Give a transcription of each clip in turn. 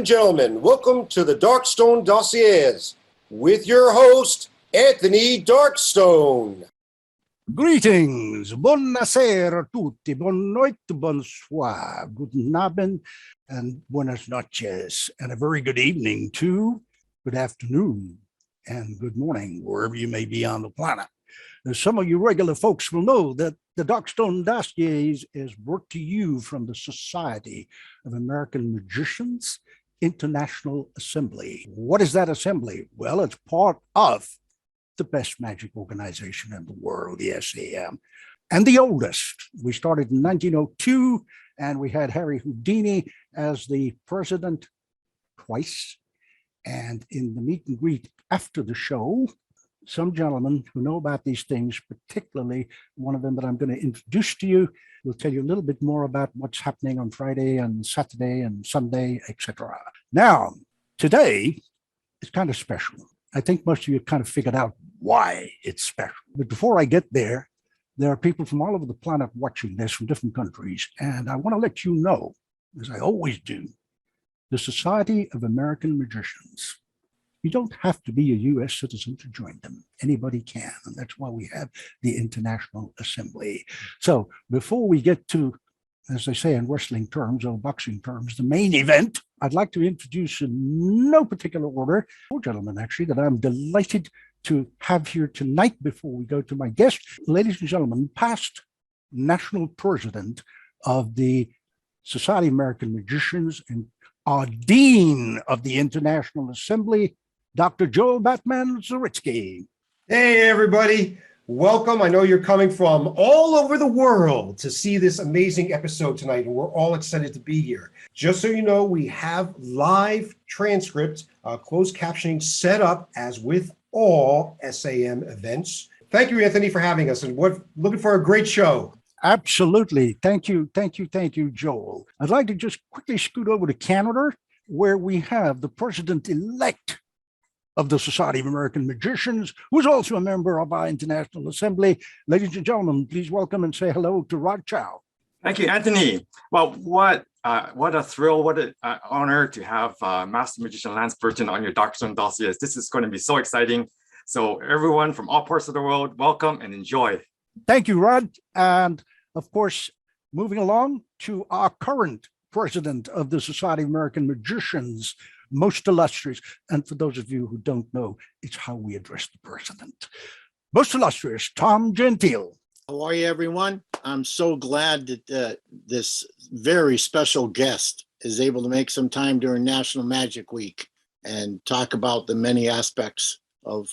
and gentlemen, welcome to the Darkstone Dossiers with your host, Anthony Darkstone. Greetings, buonasera a tutti, buon noite, bonsoir, guten Abend, and buenas noches, and a very good evening too, good afternoon, and good morning, wherever you may be on the planet. As some of you regular folks will know that the Darkstone Dossiers is brought to you from the Society of American Magicians International Assembly. What is that assembly? Well, it's part of the best magic organization in the world, the SAM, and the oldest. We started in 1902, and we had Harry Houdini as the president twice. And in the meet and greet after the show, some gentlemen who know about these things, particularly one of them that I'm going to introduce to you, will tell you a little bit more about what's happening on Friday and Saturday and Sunday, etc. Now, today is kind of special. I think most of you kind of figured out why it's special. But before I get there, there are people from all over the planet watching this from different countries. And I want to let you know, as I always do, the Society of American Magicians. You don't have to be a U.S. citizen to join them. Anybody can. And that's why we have the International Assembly. So before we get to, as they say in wrestling terms or boxing terms, the main event, I'd like to introduce in no particular order, four gentlemen actually, that I'm delighted to have here tonight before we go to my guest. Ladies and gentlemen, past national president of the Society of American Magicians and our dean of the International Assembly, Dr. Joel Batman Zaritsky. Hey, everybody. Welcome. I know you're coming from all over the world to see this amazing episode tonight, and we're all excited to be here. Just so you know, we have live transcripts, closed captioning set up as with all SAM events. Thank you, Anthony, for having us, and we're looking for a great show. Absolutely. Thank you, Joel. I'd like to just quickly scoot over to Canada, where we have the president-elect of the Society of American Magicians, who is also a member of our International Assembly. Ladies and gentlemen, please welcome and say hello to Rod Chow. Thank you, Anthony. Well, what a thrill, what an honor to have Master Magician Lance Burton on your Darkstone Dossiers. This is going to be so exciting. So everyone from all parts of the world, welcome and enjoy. Thank you, Rod. And of course, moving along to our current president of the Society of American Magicians, most illustrious, and for those of you who don't know, it's how we address the president. Most illustrious, Tom Gentile. How are you, everyone? I'm so glad that this very special guest is able to make some time during National Magic Week and talk about the many aspects of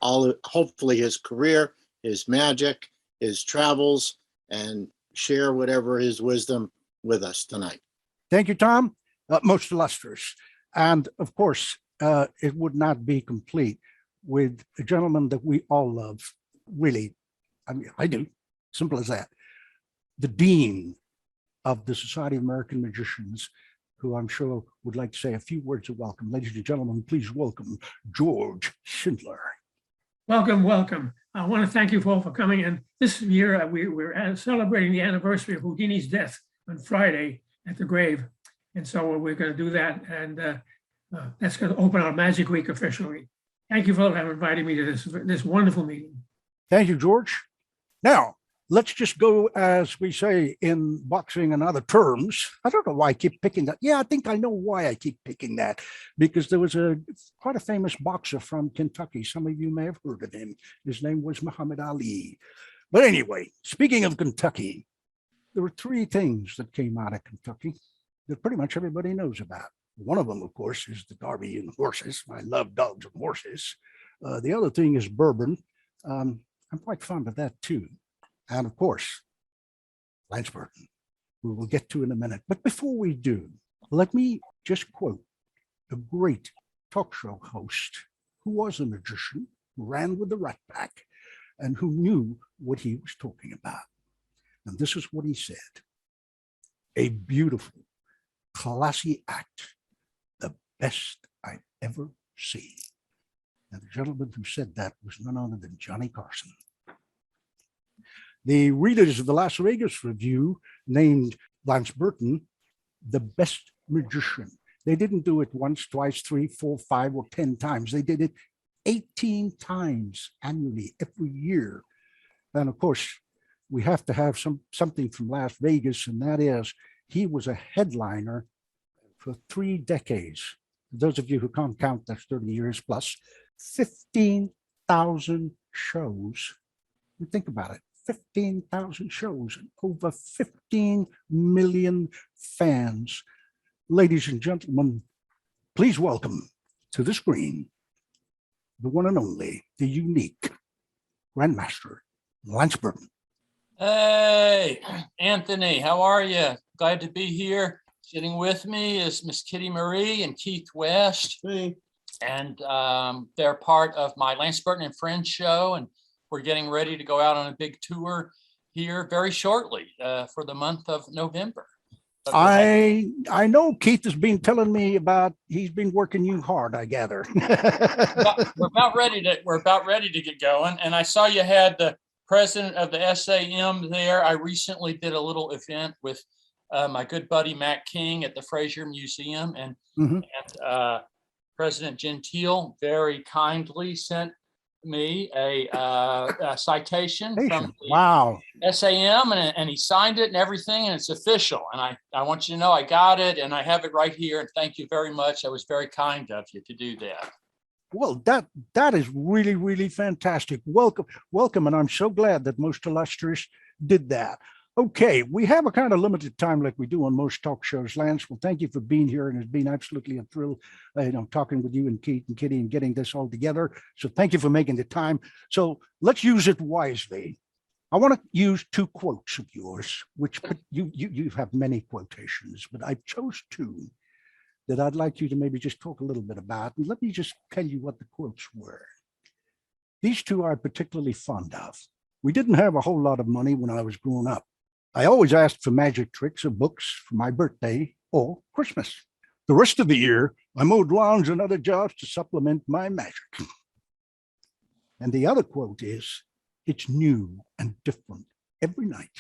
hopefully his career, his magic, his travels, and share whatever his wisdom with us tonight. Thank you, Tom. Most illustrious. And of course, it would not be complete with a gentleman that we all love. Really, I mean, I do. Simple as that. The dean of the Society of American Magicians, who I'm sure would like to say a few words of welcome. Ladies and gentlemen, please welcome George Schindler. Welcome, welcome. I want to thank you all for coming in. This year, we're celebrating the anniversary of Houdini's death on Friday at the grave. And so we're going to do that. And that's going to open our Magic Week officially. Thank you for inviting me to this wonderful meeting. Thank you, George. Now, let's just go, as we say in boxing and other terms. I don't know why I keep picking that. Yeah, I think I know why I keep picking that. Because there was quite a famous boxer from Kentucky. Some of you may have heard of him. His name was Muhammad Ali. But anyway, speaking of Kentucky, there were three things that came out of Kentucky that pretty much everybody knows about. One of them, of course, is the Derby and horses. I love dogs and horses. The other thing is bourbon. I'm quite fond of that too. And of course, Lance Burton, who we'll get to in a minute. But before we do, let me just quote a great talk show host who was a magician, who ran with the Rat Pack, and who knew what he was talking about. And this is what he said: a beautiful, classy act, the best I've ever seen. And the gentleman who said that was none other than Johnny Carson. The readers of the Las Vegas Review named Lance Burton the best magician They didn't do it once, twice, 3, 4, 5, or 10 times. They did it 18 times annually every year. And of course, we have to have something from Las Vegas, and that is he was a headliner for 3 decades. Those of you who can't count, that's 30 years plus, 15,000 shows. You think about it, 15,000 shows, and over 15 million fans. Ladies and gentlemen, please welcome to the screen, the one and only, the unique Grandmaster, Lance Burton. Hey, Anthony, how are you? Glad to be here. Sitting with me is Miss Kitty Marie and Keith West. Hey. And they're part of my Lance Burton and Friends show. And we're getting ready to go out on a big tour here very shortly for the month of November. I know Keith has been telling me about, he's been working you hard, I gather. We're about ready to get going. And I saw you had the president of the SAM there. I recently did a little event with my good buddy Matt King at the Fraser Museum, and President Gentile very kindly sent me a citation from the SAM, and he signed it and everything, and it's official. And I want you to know I got it, and I have it right here. And thank you very much. That was very kind of you to do that. Well, that is really, really fantastic. Welcome, and I'm so glad that most illustrious did that. Okay, we have a kind of limited time like we do on most talk shows. Lance, well, thank you for being here, and it's been absolutely a thrill, talking with you and Keith and Kitty and getting this all together. So thank you for making the time. So let's use it wisely. I want to use 2 quotes of yours, which you have many quotations, but I chose 2 that I'd like you to maybe just talk a little bit about. And let me just tell you what the quotes were. These 2 I'm particularly fond of. We didn't have a whole lot of money when I was growing up. I always asked for magic tricks or books for my birthday or Christmas. The rest of the year, I mowed lawns and other jobs to supplement my magic. And the other quote is, it's new and different every night.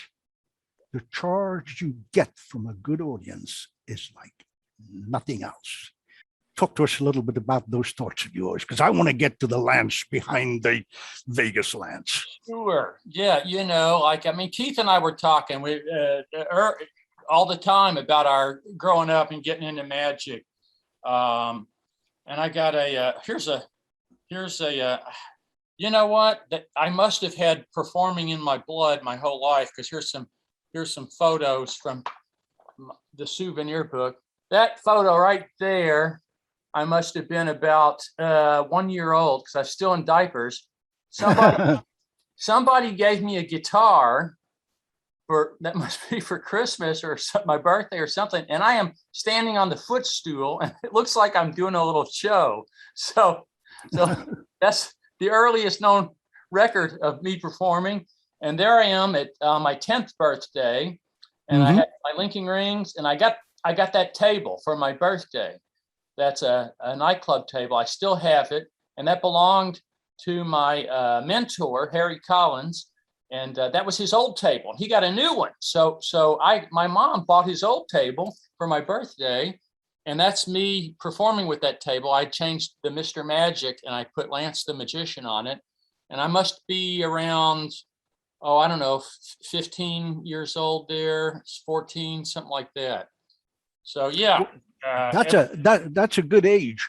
The charge you get from a good audience is like nothing else. Talk to us a little bit about those thoughts of yours, because I want to get to the Lance behind the Vegas Lance. Sure. Yeah. Keith and I were talking all the time about our growing up and getting into magic. And I got here's a that I must have had performing in my blood my whole life, because here's some photos from the souvenir book. That photo right there, I must have been about 1 year old, because I was still in diapers. Somebody gave me a guitar that must be for Christmas or my birthday or something. And I am standing on the footstool, and it looks like I'm doing a little show. So that's the earliest known record of me performing. And there I am at my 10th birthday, and I had my linking rings, and I got that table for my birthday. That's a nightclub table. I still have it. And that belonged to my mentor, Harry Collins. And that was his old table. He got a new one. So my mom bought his old table for my birthday. And that's me performing with that table. I changed the Mr. Magic, and I put Lance the Magician on it. And I must be around, 15 years old there, 14, something like that. So, yeah. That's a good age,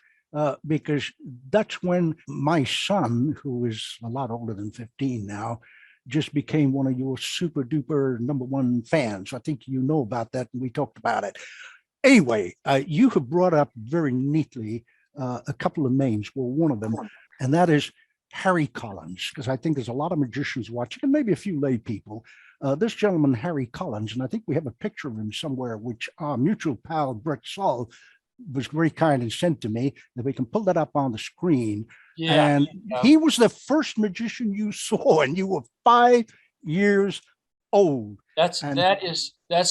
because that's when my son, who is a lot older than 15 now, just became one of your super duper #1 fans. I think you know about that, and we talked about it. Anyway, you have brought up very neatly a couple of names. Well, one of them, and that is Harry Collins, because I think there's a lot of magicians watching, and maybe a few lay people. This gentleman, Harry Collins, and I think we have a picture of him somewhere, which our mutual pal, Brett Saul, was very kind and sent to me, that we can pull that up on the screen. Yeah. And he was the first magician you saw, and you were 5 years old. That's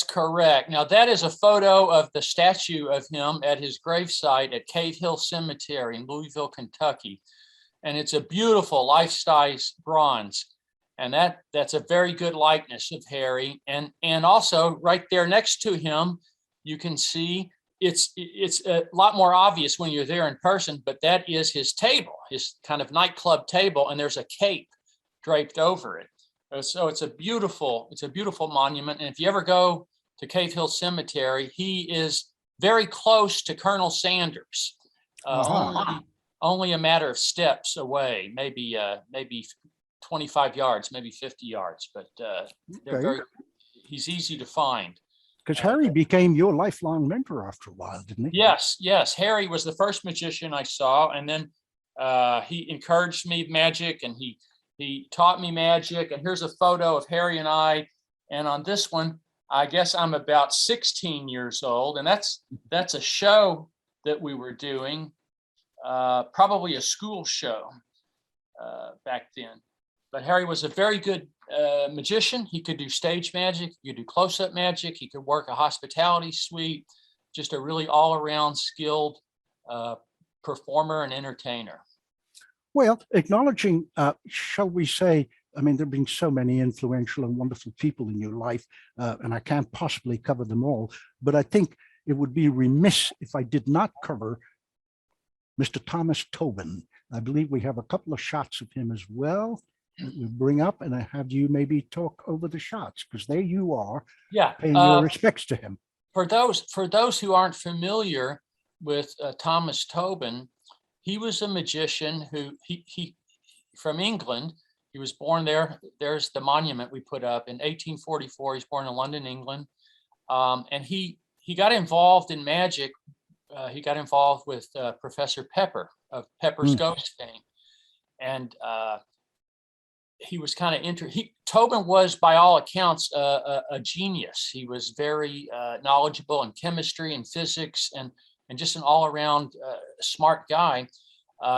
correct. Now, that is a photo of the statue of him at his gravesite at Cave Hill Cemetery in Louisville, Kentucky. And it's a beautiful life-size bronze. And that's a very good likeness of Harry. And also right there next to him, you can see it's a lot more obvious when you're there in person, but that is his table, his kind of nightclub table, and there's a cape draped over it. So it's a beautiful monument. And if you ever go to Cave Hill Cemetery, he is very close to Colonel Sanders, only a matter of steps away, maybe 25 yards, maybe 50 yards, but he's easy to find. Because Harry became your lifelong mentor after a while, didn't he? Yes. Harry was the first magician I saw, and then he encouraged me magic, and he taught me magic. And here's a photo of Harry and I. And on this one, I guess I'm about 16 years old, and that's a show that we were doing, probably a school show back then. But Harry was a very good magician. He could do stage magic, he could do close-up magic, he could work a hospitality suite, just a really all-around skilled performer and entertainer. Well, acknowledging, shall we say, I mean, there have been so many influential and wonderful people in your life, and I can't possibly cover them all, but I think it would be remiss if I did not cover Mr. Thomas Tobin. I believe we have a couple of shots of him as well that we bring up, and I have you maybe talk over the shots, because there you are, paying your respects to him. For those who aren't familiar with Thomas Tobin, he was a magician who he from England. He was born there. There's the monument we put up in 1844. He's born in London, England, and he got involved in magic. He got involved with Professor Pepper of Pepper's Ghost fame, and he was kind of Tobin was, by all accounts, a genius. He was very knowledgeable in chemistry and physics, and just an all-around smart guy.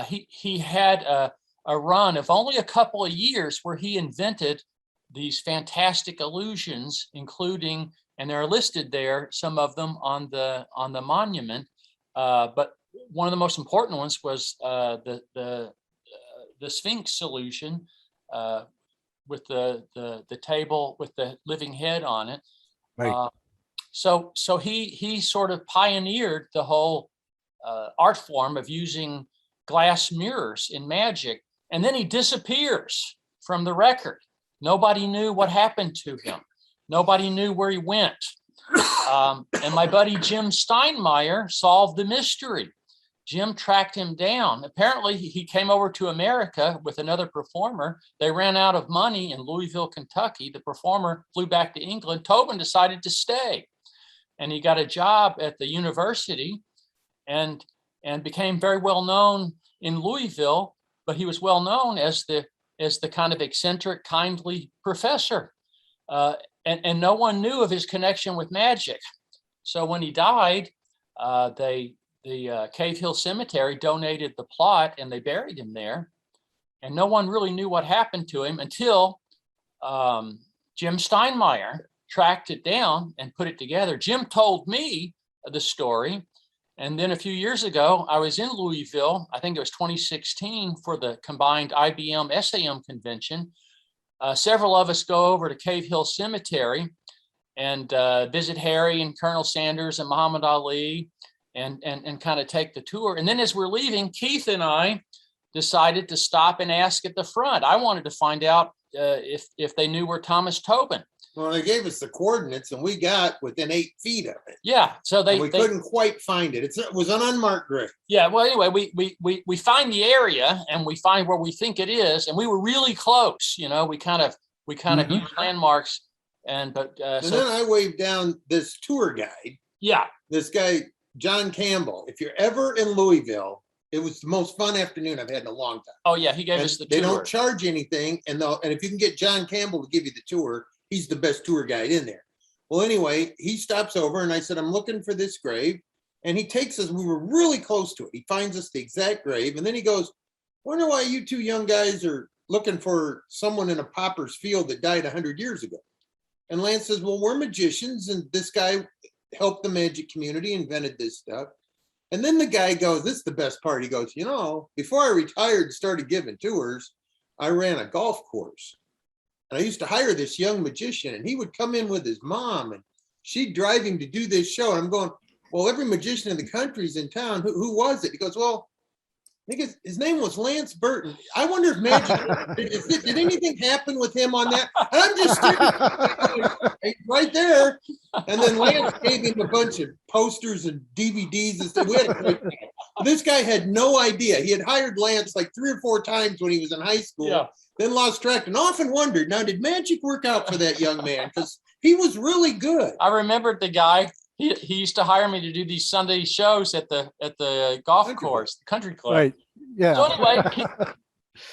He had a run of only a couple of years where he invented these fantastic illusions, including, and they're listed there, some of them on the monument. But one of the most important ones was the Sphinx illusion, with the table with the living head on it. Right. So he sort of pioneered the whole art form of using glass mirrors in magic, and then he disappears from the record. Nobody knew what happened to him. Nobody knew where he went. And my buddy Jim Steinmeier solved the mystery. Jim tracked him down. Apparently, he came over to America with another performer. They ran out of money in Louisville, Kentucky. The performer flew back to England. Tobin decided to stay, and he got a job at the university and became very well known in Louisville. But he was well known as the kind of eccentric, kindly professor, and no one knew of his connection with magic. So when he died, the Cave Hill Cemetery donated the plot, and they buried him there. And no one really knew what happened to him until Jim Steinmeier tracked it down and put it together. Jim told me the story. And then a few years ago, I was in Louisville, I think it was 2016, for the combined IBM SAM convention. Several of us go over to Cave Hill Cemetery and visit Harry and Colonel Sanders and Muhammad Ali, and kind of take the tour. And then as we're leaving, Keith and I decided to stop and ask at the front. I wanted to find out if they knew where Thomas Tobin. Well, they gave us the coordinates, and we got within 8 feet of it. Yeah, so they couldn't quite find it. It was an unmarked grave. Yeah, well, anyway, we find the area, and we find where we think it is, and we were really close. You know, we kind of used landmarks, and then I waved down this tour guide. Yeah, this guy John Campbell. If you're ever in Louisville, it was the most fun afternoon I've had in a long time. Oh yeah, he gave us the tour. They don't charge anything, and if you can get John Campbell to give you the tour, he's the best tour guide in there. Well, anyway, he stops over, and I said, I'm looking for this grave. And he takes us, we were really close to it. He finds us the exact grave. And then he goes, wonder why you two young guys are looking for someone in a pauper's field that died 100 years ago. And Lance says, well, we're magicians, and this guy helped the magic community, invented this stuff. And then the guy goes, this is the best part. He goes, you know, before I retired and started giving tours, I ran a golf course. And I used to hire this young magician, and he would come in with his mom, and she'd drive him to do this show. And I'm going, well, every magician in the country's in town. Who was it? He goes, well, I think his name was Lance Burton. I wonder if did anything happen with him on that? And I'm just staring right there. And then Lance gave him a bunch of posters and DVDs and stuff. We had a great time. This guy had no idea. He had hired Lance like 3 or 4 times when he was in high school, then lost track and often wondered, now, did magic work out for that young man? Because he was really good. I remembered the guy. He used to hire me to do these Sunday shows at the golf course, the country club. Right. Yeah. So anyway,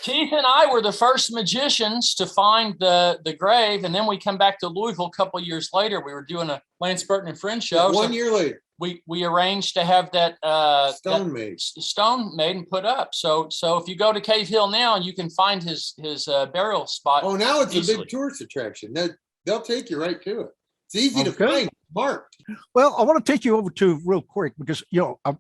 Keith and I were the first magicians to find the grave, and then we come back to Louisville a couple of years later. We were doing a Lance Burton and Friends show. 1 year later, we arranged to have that stone made and put up. So if you go to Cave Hill now, you can find his burial spot. Oh, now it's easily. a big tourist attraction. They'll take you right to it. It's easy to find. Marked. Well, I want to take you over to real quick because,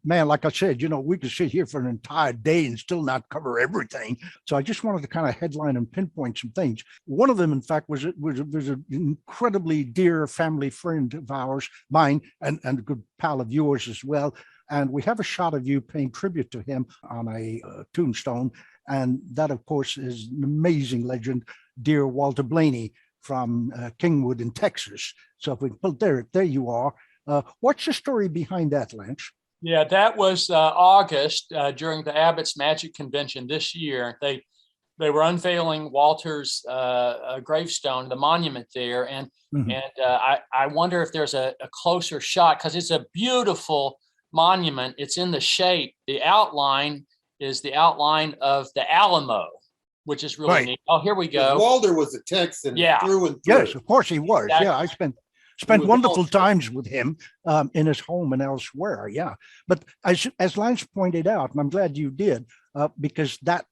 man, like I said, we could sit here for an entire day and still not cover everything. So I just wanted to kind of headline and pinpoint some things. One of them, in fact, was an incredibly dear family friend of mine, and a good pal of yours as well. And we have a shot of you paying tribute to him on a tombstone. And that, of course, is an amazing legend, dear Walter Blaney from Kingwood in Texas. So if we pull there you are. What's the story behind that, Lance? Yeah, that was August during the Abbott's Magic Convention this year. They were unveiling Walter's gravestone, the monument there, and I wonder if there's a closer shot because it's a beautiful monument. It's in the shape. The outline is the outline of the Alamo, which is really neat. Oh, here we go. Walter was a Texan through and through. Yes, of course he was. Exactly. Yeah, I spent wonderful times with him in his home and elsewhere. Yeah, but as Lance pointed out, and I'm glad you did, because that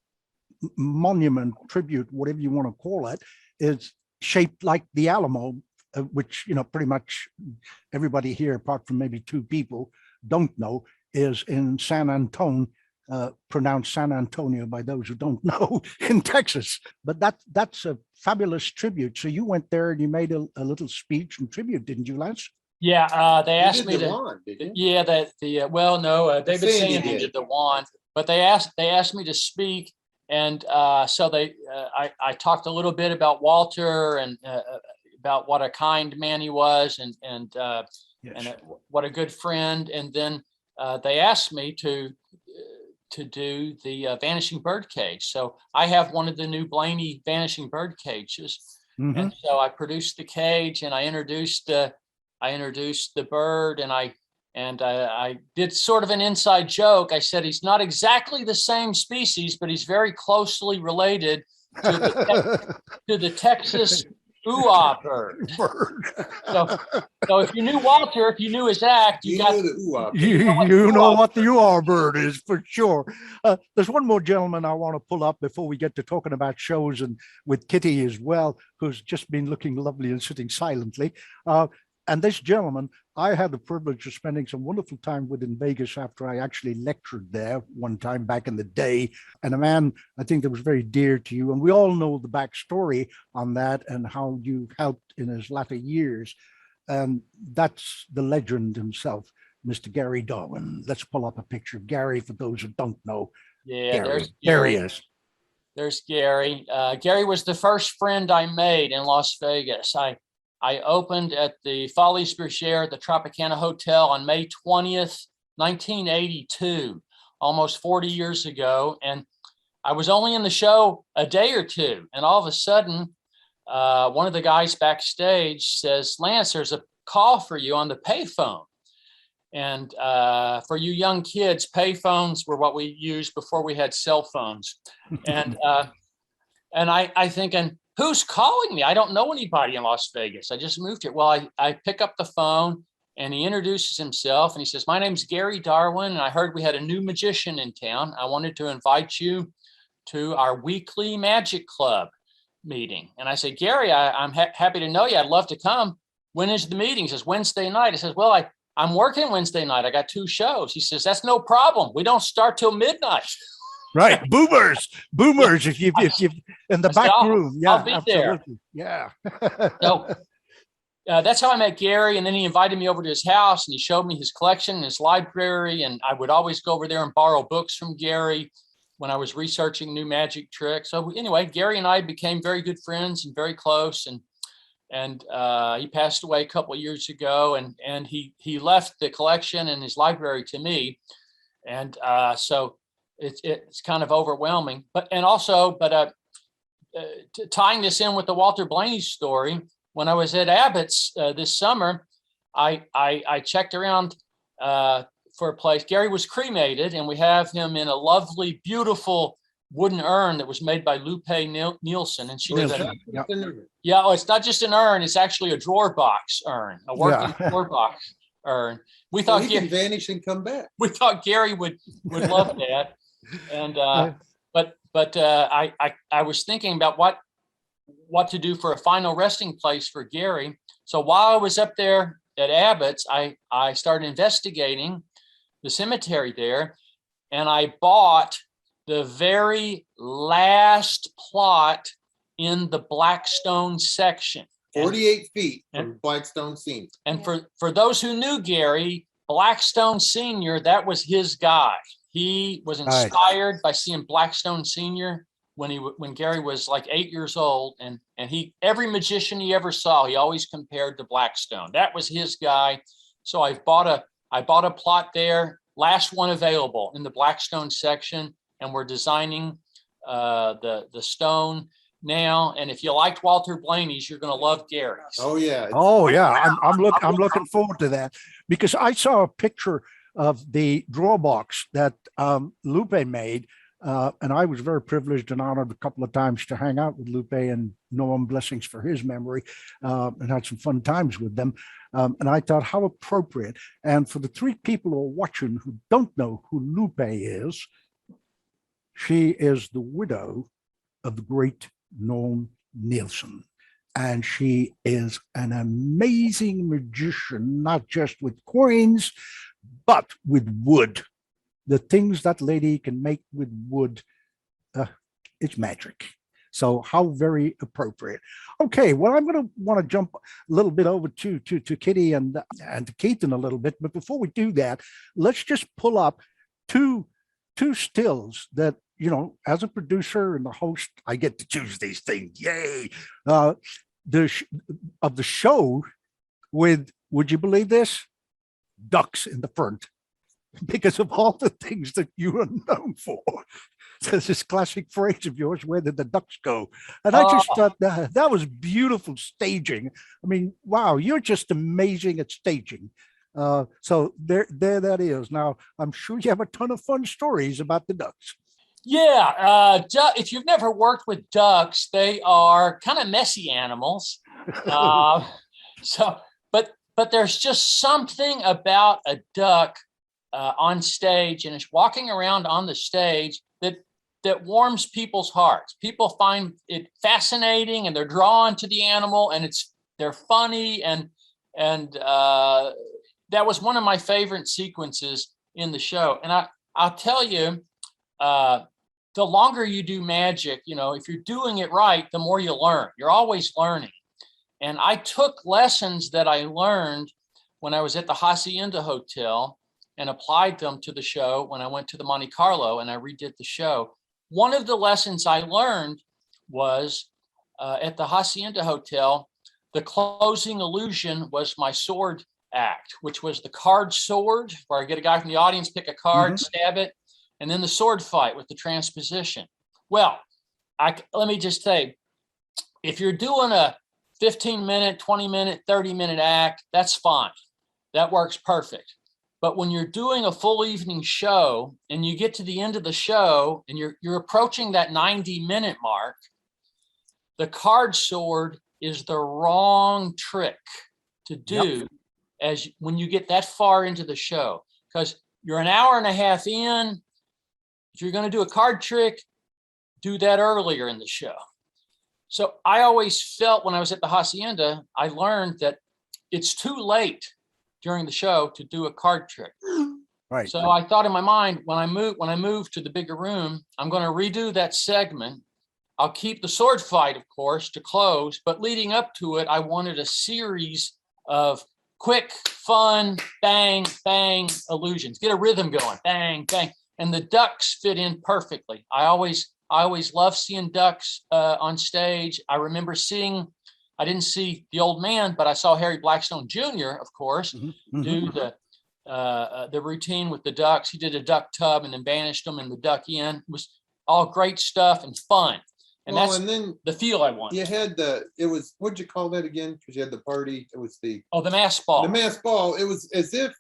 monument, tribute, whatever you want to call it, is shaped like the Alamo, which pretty much everybody here, apart from maybe 2 people, don't know, is in San Antonio. Pronounced San Antonio by those who don't know, in Texas. But that's a fabulous tribute. So you went there and you made a little speech and tribute, didn't you, Lance? Yeah, they asked me the to. wand, didn't you? Yeah, David Sandy did the wand, but they asked me to speak, and so I talked a little bit about Walter and about what a kind man he was, and what a good friend, and then they asked me to do the Vanishing Bird cage. So I have one of the new Blaney Vanishing Bird cages. And so I produced the cage and I introduced the bird, and I did sort of an inside joke. I said, he's not exactly the same species, but he's very closely related to the Texas ooh-ah bird. So if you knew Walter, if you knew his act, you got the ooh-ah. You know what the ooh-ah bird is for sure. There's one more gentleman I want to pull up before we get to talking about shows, and with Kitty as well, who's just been looking lovely and sitting silently. And this gentleman, I had the privilege of spending some wonderful time with in Vegas after I actually lectured there one time back in the day. And a man I think that was very dear to you. And we all know the backstory on that and how you helped in his latter years. And that's the legend himself, Mr. Gary Darwin. Let's pull up a picture of Gary for those who don't know. Yeah, Gary. There he is. There's Gary. Gary was the first friend I made in Las Vegas. I opened at the Folies Bergère at the Tropicana Hotel on May 20th, 1982, almost 40 years ago. And I was only in the show a day or two. And all of a sudden, one of the guys backstage says, Lance, there's a call for you on the payphone. And for you young kids, payphones were what we used before we had cell phones. And I thinking, who's calling me? I don't know anybody in Las Vegas. I just moved here. Well, I pick up the phone and he introduces himself and he says, my name's Gary Darwin, and I heard we had a new magician in town. I wanted to invite you to our weekly magic club meeting. And I said, Gary, I'm happy to know you. I'd love to come. When is the meeting? He says, Wednesday night. I says, well, I'm working Wednesday night. I got 2 shows. He says, that's no problem. We don't start till midnight. Right, boomers. If you in the back room, yeah, I'll be absolutely, there. Yeah. So that's how I met Gary. And then he invited me over to his house and he showed me his collection and his library. And I would always go over there and borrow books from Gary when I was researching new magic tricks. So anyway, Gary and I became very good friends and very close. And he passed away a couple of years ago. And he left the collection and his library to me. And so it's kind of overwhelming. But tying this in with the Walter Blaney story, when I was at Abbott's this summer, I checked around for a place. Gary was cremated, and we have him in a lovely, beautiful wooden urn that was made by Lupe Nielsen. And she did that. Yeah, oh, it's not just an urn; it's actually a drawer box urn, a working drawer box urn. We thought he can vanish and come back. We thought Gary would love that, and but I was thinking about what to do for a final resting place for Gary. So while I was up there at Abbott's, I started investigating the cemetery there, and I bought the very last plot in the Blackstone section. 48 feet from Blackstone Senior. And for those who knew Gary, Blackstone Senior, that was his guy. He was inspired by seeing Blackstone Senior when Gary was like 8 years old, and every magician he ever saw, he always compared to Blackstone. That was his guy. So I bought a plot there, last one available in the Blackstone section, and we're designing the stone now. And if you liked Walter Blaney's, you're going to love Gary's. Oh yeah. Oh yeah, I'm looking forward to that, because I saw a picture of the drawer box that Lupe made. And I was very privileged and honored a couple of times to hang out with Lupe and know him, blessings for his memory, and had some fun times with them. And I thought, how appropriate. And for the three people who are watching who don't know who Lupe is, she is the widow of the great Norm Nielsen. And she is an amazing magician, not just with coins, but with wood. The things that lady can make with wood, it's magic. So how very appropriate. Okay, well, I'm going to want to jump a little bit over to Kitty and to Keaton a little bit. But before we do that, let's just pull up two stills that, you know, as a producer and the host, I get to choose these things. Yay! Of the show with, would you believe this? Ducks in the front. Because of all the things that you are known for. There's this classic phrase of yours, where did the ducks go? And I just thought that was beautiful staging. I mean, wow, you're just amazing at staging. So there that is. Now, I'm sure you have a ton of fun stories about the ducks. Yeah, if you've never worked with ducks, they are kind of messy animals. But there's just something about a duck on stage, and it's walking around on the stage that warms people's hearts. People find it fascinating, and they're drawn to the animal, and they're funny, and that was one of my favorite sequences in the show. And I'll tell you, the longer you do magic, you know, if you're doing it right, the more you learn. You're always learning. And I took lessons that I learned when I was at the Hacienda Hotel and applied them to the show when I went to the Monte Carlo and I redid the show. One of the lessons I learned was at the Hacienda Hotel, the closing illusion was my sword act, which was the card sword, where I get a guy from the audience, pick a card, stab it, and then the sword fight with the transposition. Well, let me just say, if you're doing a 15-minute, 20-minute, 30-minute act, that's fine. That works perfect. But when you're doing a full evening show and you get to the end of the show and you're approaching that 90-minute mark, the card sword is the wrong trick to do when you get that far into the show, because you're an hour and a half in. If you're going to do a card trick, do that earlier in the show. So I always felt when I was at the Hacienda, I learned that it's too late during the show to do a card trick. Right. So I thought in my mind, when I move to the bigger room, I'm going to redo that segment. I'll keep the sword fight, of course, to close, but leading up to it, I wanted a series of quick, fun, bang, bang illusions. Get a rhythm going, bang, bang. And the ducks fit in perfectly. I always love seeing ducks on stage. I remember I didn't see the old man, but I saw Harry Blackstone Jr., of course, do the routine with the ducks. He did a duck tub and then banished them in the duck in. It was all great stuff and fun. And Well, that's and then the feel I want. you had what'd you call that again? Because you had the party. It was the mass ball. The mass ball. It was as if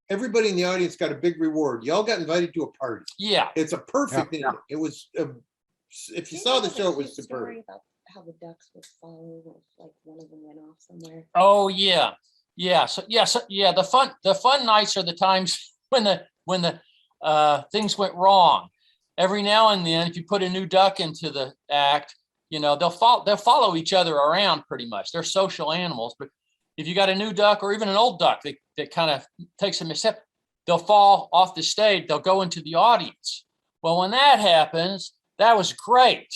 everybody in the audience got a big reward. Y'all got invited to a party. Yeah. It's a perfect ending. It was, if you saw the show, it was superb. Story about how the ducks would follow, like one of them went off somewhere. Oh yeah. Yeah. So the fun nights are the times when the things went wrong. Every now and then, if you put a new duck into the act, they'll follow each other around pretty much. They're social animals, but if you got a new duck or even an old duck that kind of takes a misstep, they'll fall off the stage. They'll go into the audience. Well, when that happens, that was great,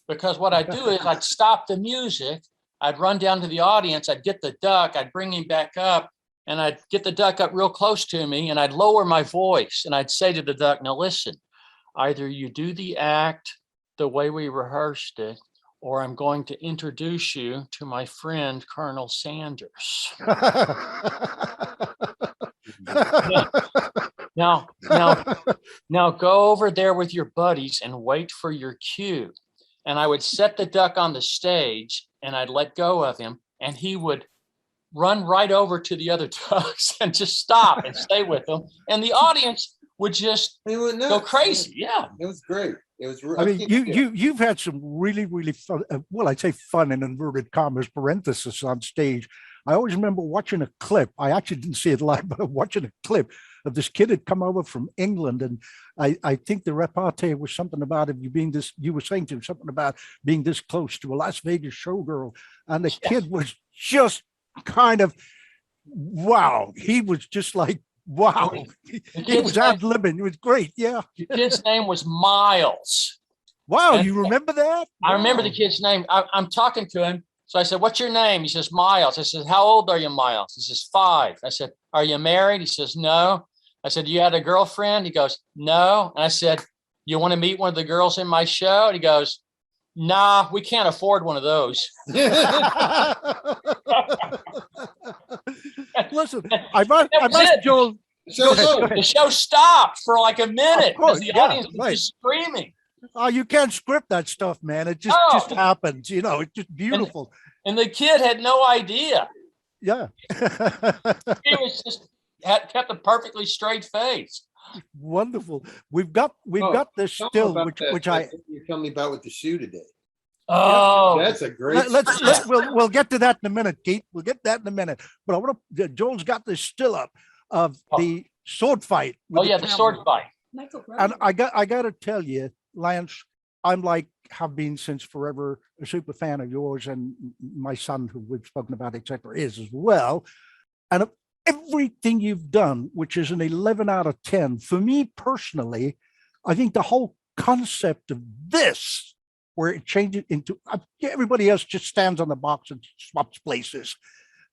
because what I'd do is I'd stop the music. I'd run down to the audience. I'd get the duck. I'd bring him back up, and I'd get the duck up real close to me, and I'd lower my voice, and I'd say to the duck, "Now listen, either you do the act the way we rehearsed it, or I'm going to introduce you to my friend, Colonel Sanders. Now go over there with your buddies and wait for your cue." And I would set the duck on the stage and I'd let go of him, and he would run right over to the other ducks and just stop and stay with them. And the audience would just go crazy. Yeah. It was great. It was. I mean, you've had some really, really fun, well, I'd say fun in inverted commas, parenthesis, on stage. I always remember watching a clip. I actually didn't see it live, but watching a clip of this kid had come over from England. And I think the repartee was something about him, you were saying to him something about being this close to a Las Vegas showgirl. And the kid was just kind of, wow. He was just like, wow. He was ad-libbing. It was great. Yeah. The kid's name was Miles. Wow. And you remember that? I remember the kid's name. I'm talking to him. So I said, "What's your name?" He says, "Miles." I said, "How old are you, Miles?" He says, 5. I said, "Are you married?" He says, "No." I said, "You had a girlfriend?" He goes, "No." And I said, "You want to meet one of the girls in my show?" And he goes, "Nah, we can't afford one of those." Listen, I must Joel. The show stopped for like a minute because the audience was just screaming. Oh, you can't script that stuff, man. It just happens, it's just beautiful. And the kid had no idea. Yeah. He was just kept a perfectly straight face. Wonderful. We've got this still, which you tell me about with the shoe today. Oh, that's a great. We'll get to that in a minute, Keith. We'll get to that in a minute. But I want to. Joel's got this still up of the sword fight. The sword fight. And I got to tell you, Lance, have been since forever a super fan of yours, and my son, who we've spoken about, etc., is as well. And of everything you've done, which is an 11 out of 10, for me personally, I think the whole concept of this, where it changes into everybody else just stands on the box and swaps places.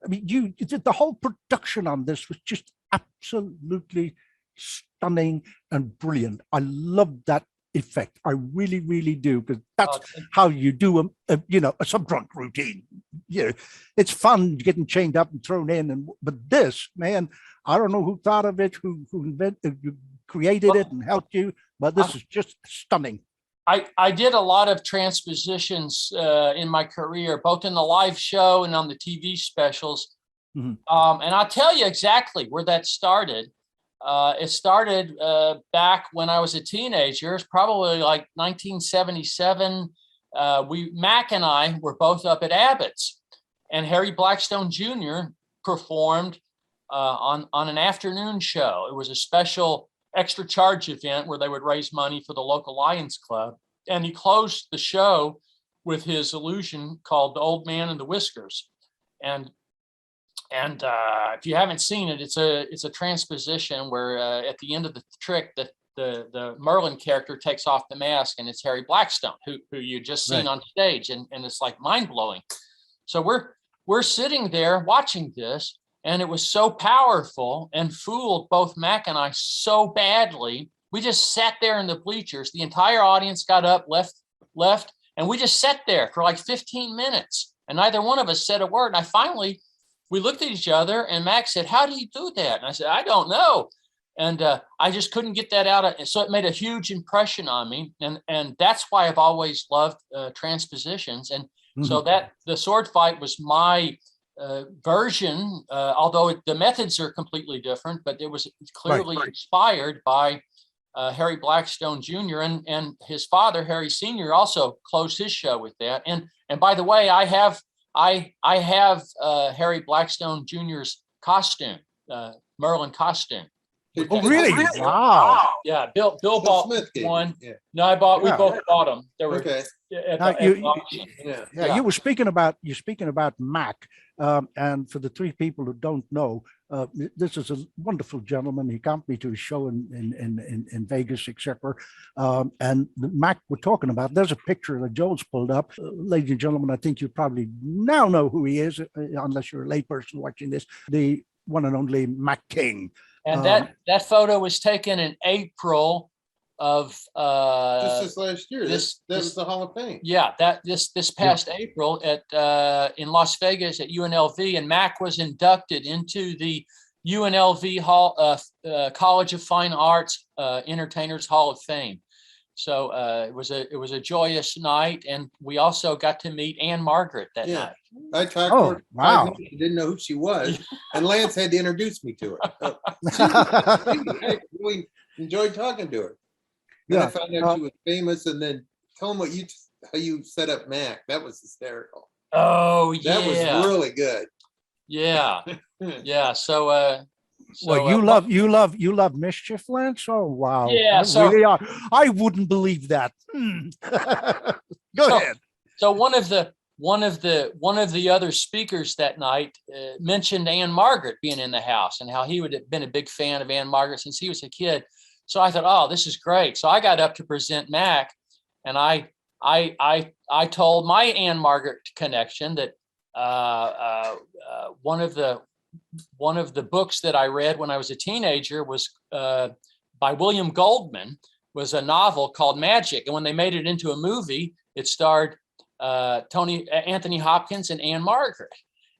I mean, the whole production on this was just absolutely stunning and brilliant. I love that effect. I really, really do, because that's how you do a sub-drunk routine. It's fun getting chained up and thrown in, but this, man, I don't know who thought of it, who invented, who created it and helped you, but this is just stunning. I did a lot of transpositions in my career, both in the live show and on the TV specials. Mm-hmm. And I'll tell you exactly where that started. It started back when I was a teenager. It's probably like 1977. Mac and I were both up at Abbott's, and Harry Blackstone Jr. performed on an afternoon show. It was a special extra charge event where they would raise money for the local Lions Club. And he closed the show with his illusion called The Old Man and the Whiskers. And if you haven't seen it, it's a transposition where at the end of the trick, the Merlin character takes off the mask, and it's Harry Blackstone, who you just seen on stage, and it's like mind blowing. So we're sitting there watching this, and it was so powerful and fooled both Mac and I so badly. We just sat there in the bleachers. The entire audience got up, left, and we just sat there for like 15 minutes, and neither one of us said a word. And we looked at each other, and Mac said, "How do you do that?" And I said, "I don't know." And I just couldn't get that out. So it made a huge impression on me. And that's why I've always loved transpositions. And so that the sword fight was my version, although the methods are completely different, but it was clearly inspired by Harry Blackstone Jr. and his father, Harry Sr., also closed his show with that. And by the way, I have Harry Blackstone Jr.'s costume, Merlin costume. Oh, really? Wow. Yeah, Bill bought Smith gave one. you, yeah. No, we both bought them. They were Okay. at the auction. Yeah. You were speaking about Mac, and for the three people who don't know, this is a wonderful gentleman. He got me to his show in Vegas, etc. And the Mac we're talking about. There's a picture that Joel's pulled up, ladies and gentlemen. I think you probably now know who he is, unless you're a layperson watching this. The one and only Mac King. And that photo was taken in April of Just this last year. That was the Hall of Fame. Yeah, this past April at in Las Vegas at UNLV, and Mac was inducted into the UNLV Hall College of Fine Arts Entertainers Hall of Fame. So it was a joyous night, and we also got to meet Anne Margaret that night. I talked to her. Wow. I didn't know who she was, and Lance had to introduce me to her. I really enjoyed talking to her. Then I found out she was famous, and then tell them how you set up Mac. That was hysterical. Oh yeah, that was really good. Yeah, yeah. So. Well, you love mischief, Lance. Oh wow! Yeah, really are. I wouldn't believe that. Go ahead. So one of the other speakers that night mentioned Anne Margaret being in the house and how he would have been a big fan of Anne Margaret since he was a kid. So I thought, oh, this is great. So I got up to present Mac, and I told my Anne Margaret connection that one of the books that I read when I was a teenager was by William Goldman, was a novel called Magic. And when they made it into a movie, it starred Anthony Hopkins and Anne Margaret.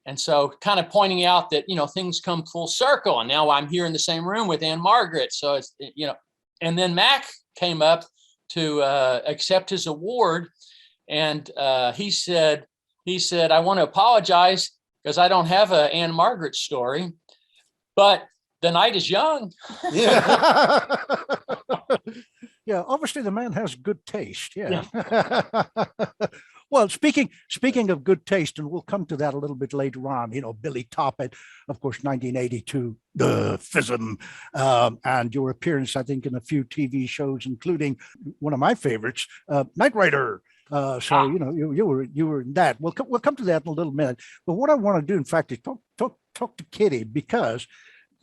And so kind of pointing out that, things come full circle. And now I'm here in the same room with Anne Margaret. So it's, and then Mac came up to accept his award. And he said, I want to apologize because I don't have a Anne Margaret story, but the night is young. Yeah. Yeah, obviously the man has good taste. Yeah. Well, speaking of good taste, and we'll come to that a little bit later on, Billy Toppet, of course, 1982, the FISM, and your appearance, I think, in a few TV shows, including one of my favorites, Knight Rider. You were in that. We'll come to that in a little minute. But what I want to do, in fact, is talk to Kitty, because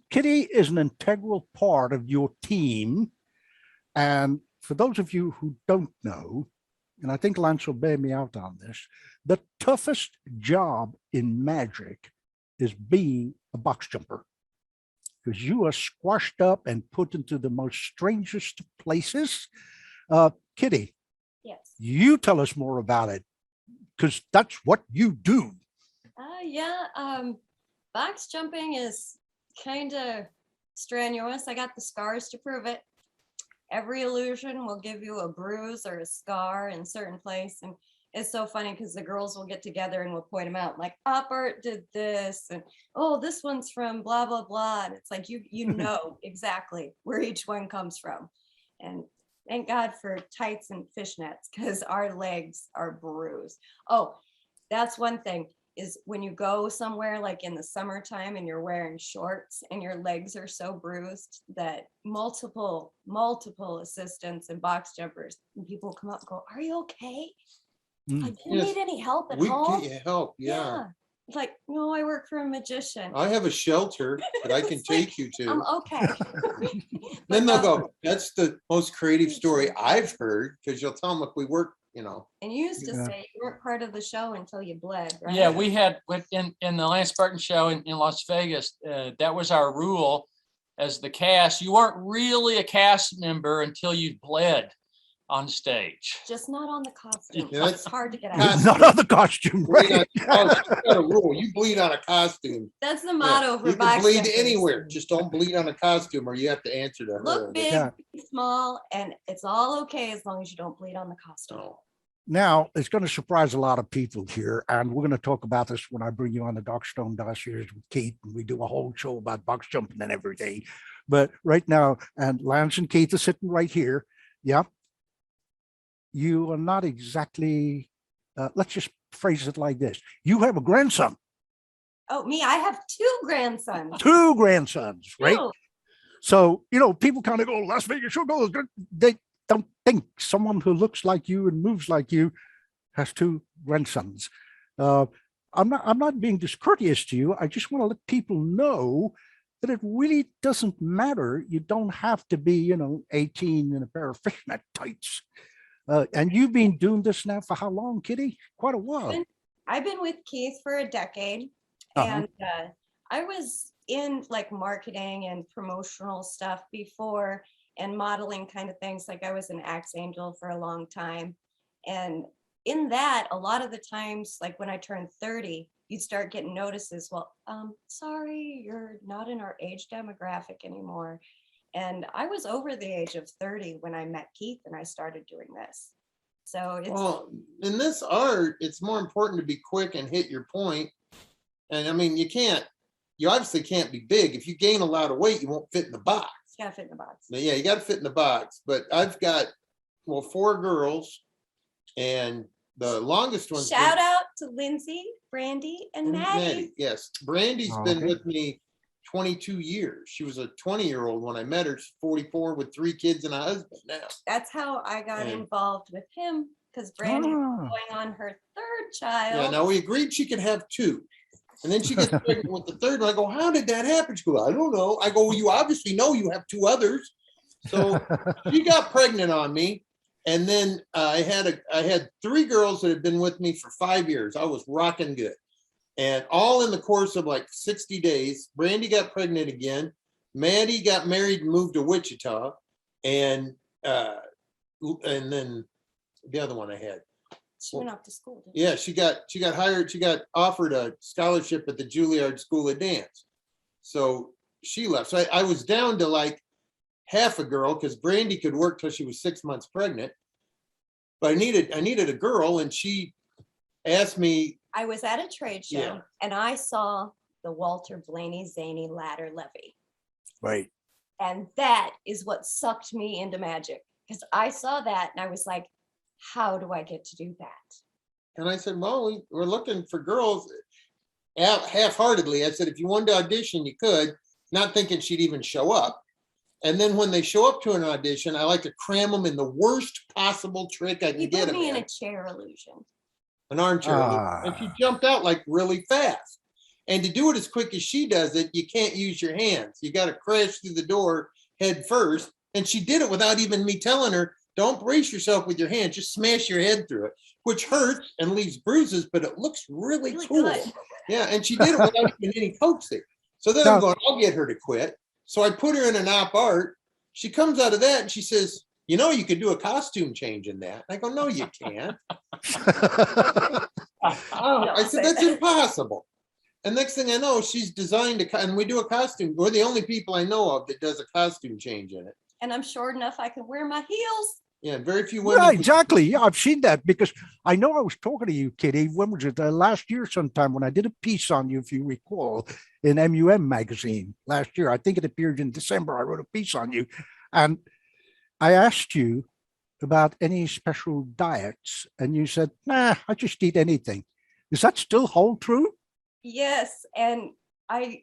Kitty is an integral part of your team. And for those of you who don't know, and I think Lance will bear me out on this, the toughest job in magic is being a box jumper, because you are squashed up and put into the most strangest places. Kitty, Yes. you tell us more about it, because that's what you do. Box jumping is kind of strenuous. I got the scars to prove it. Every illusion will give you a bruise or a scar in a certain place. And it's so funny because the girls will get together and we'll point them out, like, Art did this, and oh, this one's from blah, blah, blah. And it's like, you know exactly where each one comes from. And thank God for tights and fishnets, because our legs are bruised. Oh, that's one thing, is when you go somewhere like in the summertime and you're wearing shorts and your legs are so bruised that multiple assistants and box jumpers and people come up and go, "Are you okay? Like, do you need any help at home?" We get you help, yeah. It's like, no, I work for a magician. I have a shelter that I can take you to. I'm okay. Then they'll go, "That's the most creative story I've heard," because you'll tell them, "Look, we work you know. And you used to Yeah. say you weren't part of the show until you bled, right? Yeah, we had in the Lance Burton show in Las Vegas, that was our rule as the cast. You weren't really a cast member until you bled on stage. Just not on the costume. Yeah, It's hard to get out. Costume. Not on the costume, Bleed right? on- oh, that's not a rule. You bleed on a costume. That's the Yeah. motto for You can box bleed jumpers. anywhere. Just don't bleed on a costume, or you have to answer to her. Look big, Yeah. be small, and it's all okay as long as you don't bleed on the costume. Oh. Now, it's going to surprise a lot of people here, and we're going to talk about this when I bring you on the Darkstone Dossiers with Keith, and we do a whole show about box jumping and everything. But right now, and Lance and Keith are sitting right here. Yeah. You are not exactly, let's just phrase it like this. You have a grandson, Oh, me, I have 2 grandsons. 2 grandsons, right? Two. So, you know, people kind of go, Las Vegas show goes. They don't think someone who looks like you and moves like you has 2 grandsons. I'm not being discourteous to you. I just want to let people know that it really doesn't matter. You don't have to be, 18 in a pair of fishnet tights. And you've been doing this now for how long, Kitty? Quite a while. I've been with Keith for a decade, Uh-huh. and I was in like marketing and promotional stuff before, and modeling kind of things. Like I was an Axe Angel for a long time, and in that, a lot of the times, like when I turned 30, you'd start getting notices. Well, sorry, you're not in our age demographic anymore. And I was over the age of 30 when I met Keith and I started doing this. So it's Well, in this art, it's more important to be quick and hit your point. And I mean, you obviously can't be big. If you gain a lot of weight, you won't fit in the box. gotta fit in the box. But yeah, you got to fit in the box. But I've got, 4 girls, and the longest one's been- Shout out to Lindsay, Brandy, and Maddie. Yes, Brandy's Oh, been okay. with me 22 years. She was a 20-year-old when I met her. She's 44 with 3 kids and a husband now. That's how I got Yeah. involved with him, because Brandy was Ah, going on her 3rd Yeah, child. now we agreed she could have 2. And then she gets pregnant with the 3rd one. I go, how did that happen? She goes, I don't know. I go, well, you obviously know you have 2 others. So she got pregnant on me. And then I had 3 girls that had been with me for 5 years. I was rocking good. And all in the course of like 60 days, Brandy got pregnant again. Maddie got married and moved to Wichita. And then the other one I had. She went off to school. didn't Yeah, she got hired. She got offered a scholarship at the Juilliard School of Dance. So she left. So I was down to like half a girl because Brandy could work till she was 6 months pregnant. But I needed a girl, and she asked me. I was at a trade show Yeah. and I saw the Walter Blaney Zany ladder levy. right. And that is what sucked me into magic, because I saw that and I was like, how do I get to do that? And I said, well, we're looking for girls. Half-heartedly, I said, if you wanted to audition, you could, not thinking she'd even show up. And then when they show up to an audition, I like to cram them in the worst possible trick I can You get put them me in in, a chair illusion. an armchair. And she jumped out like really fast. And to do it as quick as she does it, you can't use your hands. You got to crash through the door head first. And she did it without even me telling her, don't brace yourself with your hand, just smash your head through it, which hurts and leaves bruises, but it looks really Really cool. good. Yeah, and she did it without even any coaxing. So then I'm going, I'll get her to quit. So I put her in an op art. She comes out of that and she says, you could do a costume change in that. I go, no, you can't. I said, that's impossible. And next thing I know, she's designed and we do a costume. We're the only people I know of that does a costume change in it. And I'm short enough I can wear my heels. Yeah, very few women. Yeah, exactly. Yeah, I've seen that because I know I was talking to you, Kitty. When was it? Last year sometime when I did a piece on you, if you recall, in MUM magazine last year. I think it appeared in December. I wrote a piece on you. And I asked you about any special diets. And you said, nah, I just eat anything. Does that still hold true? Yes. And I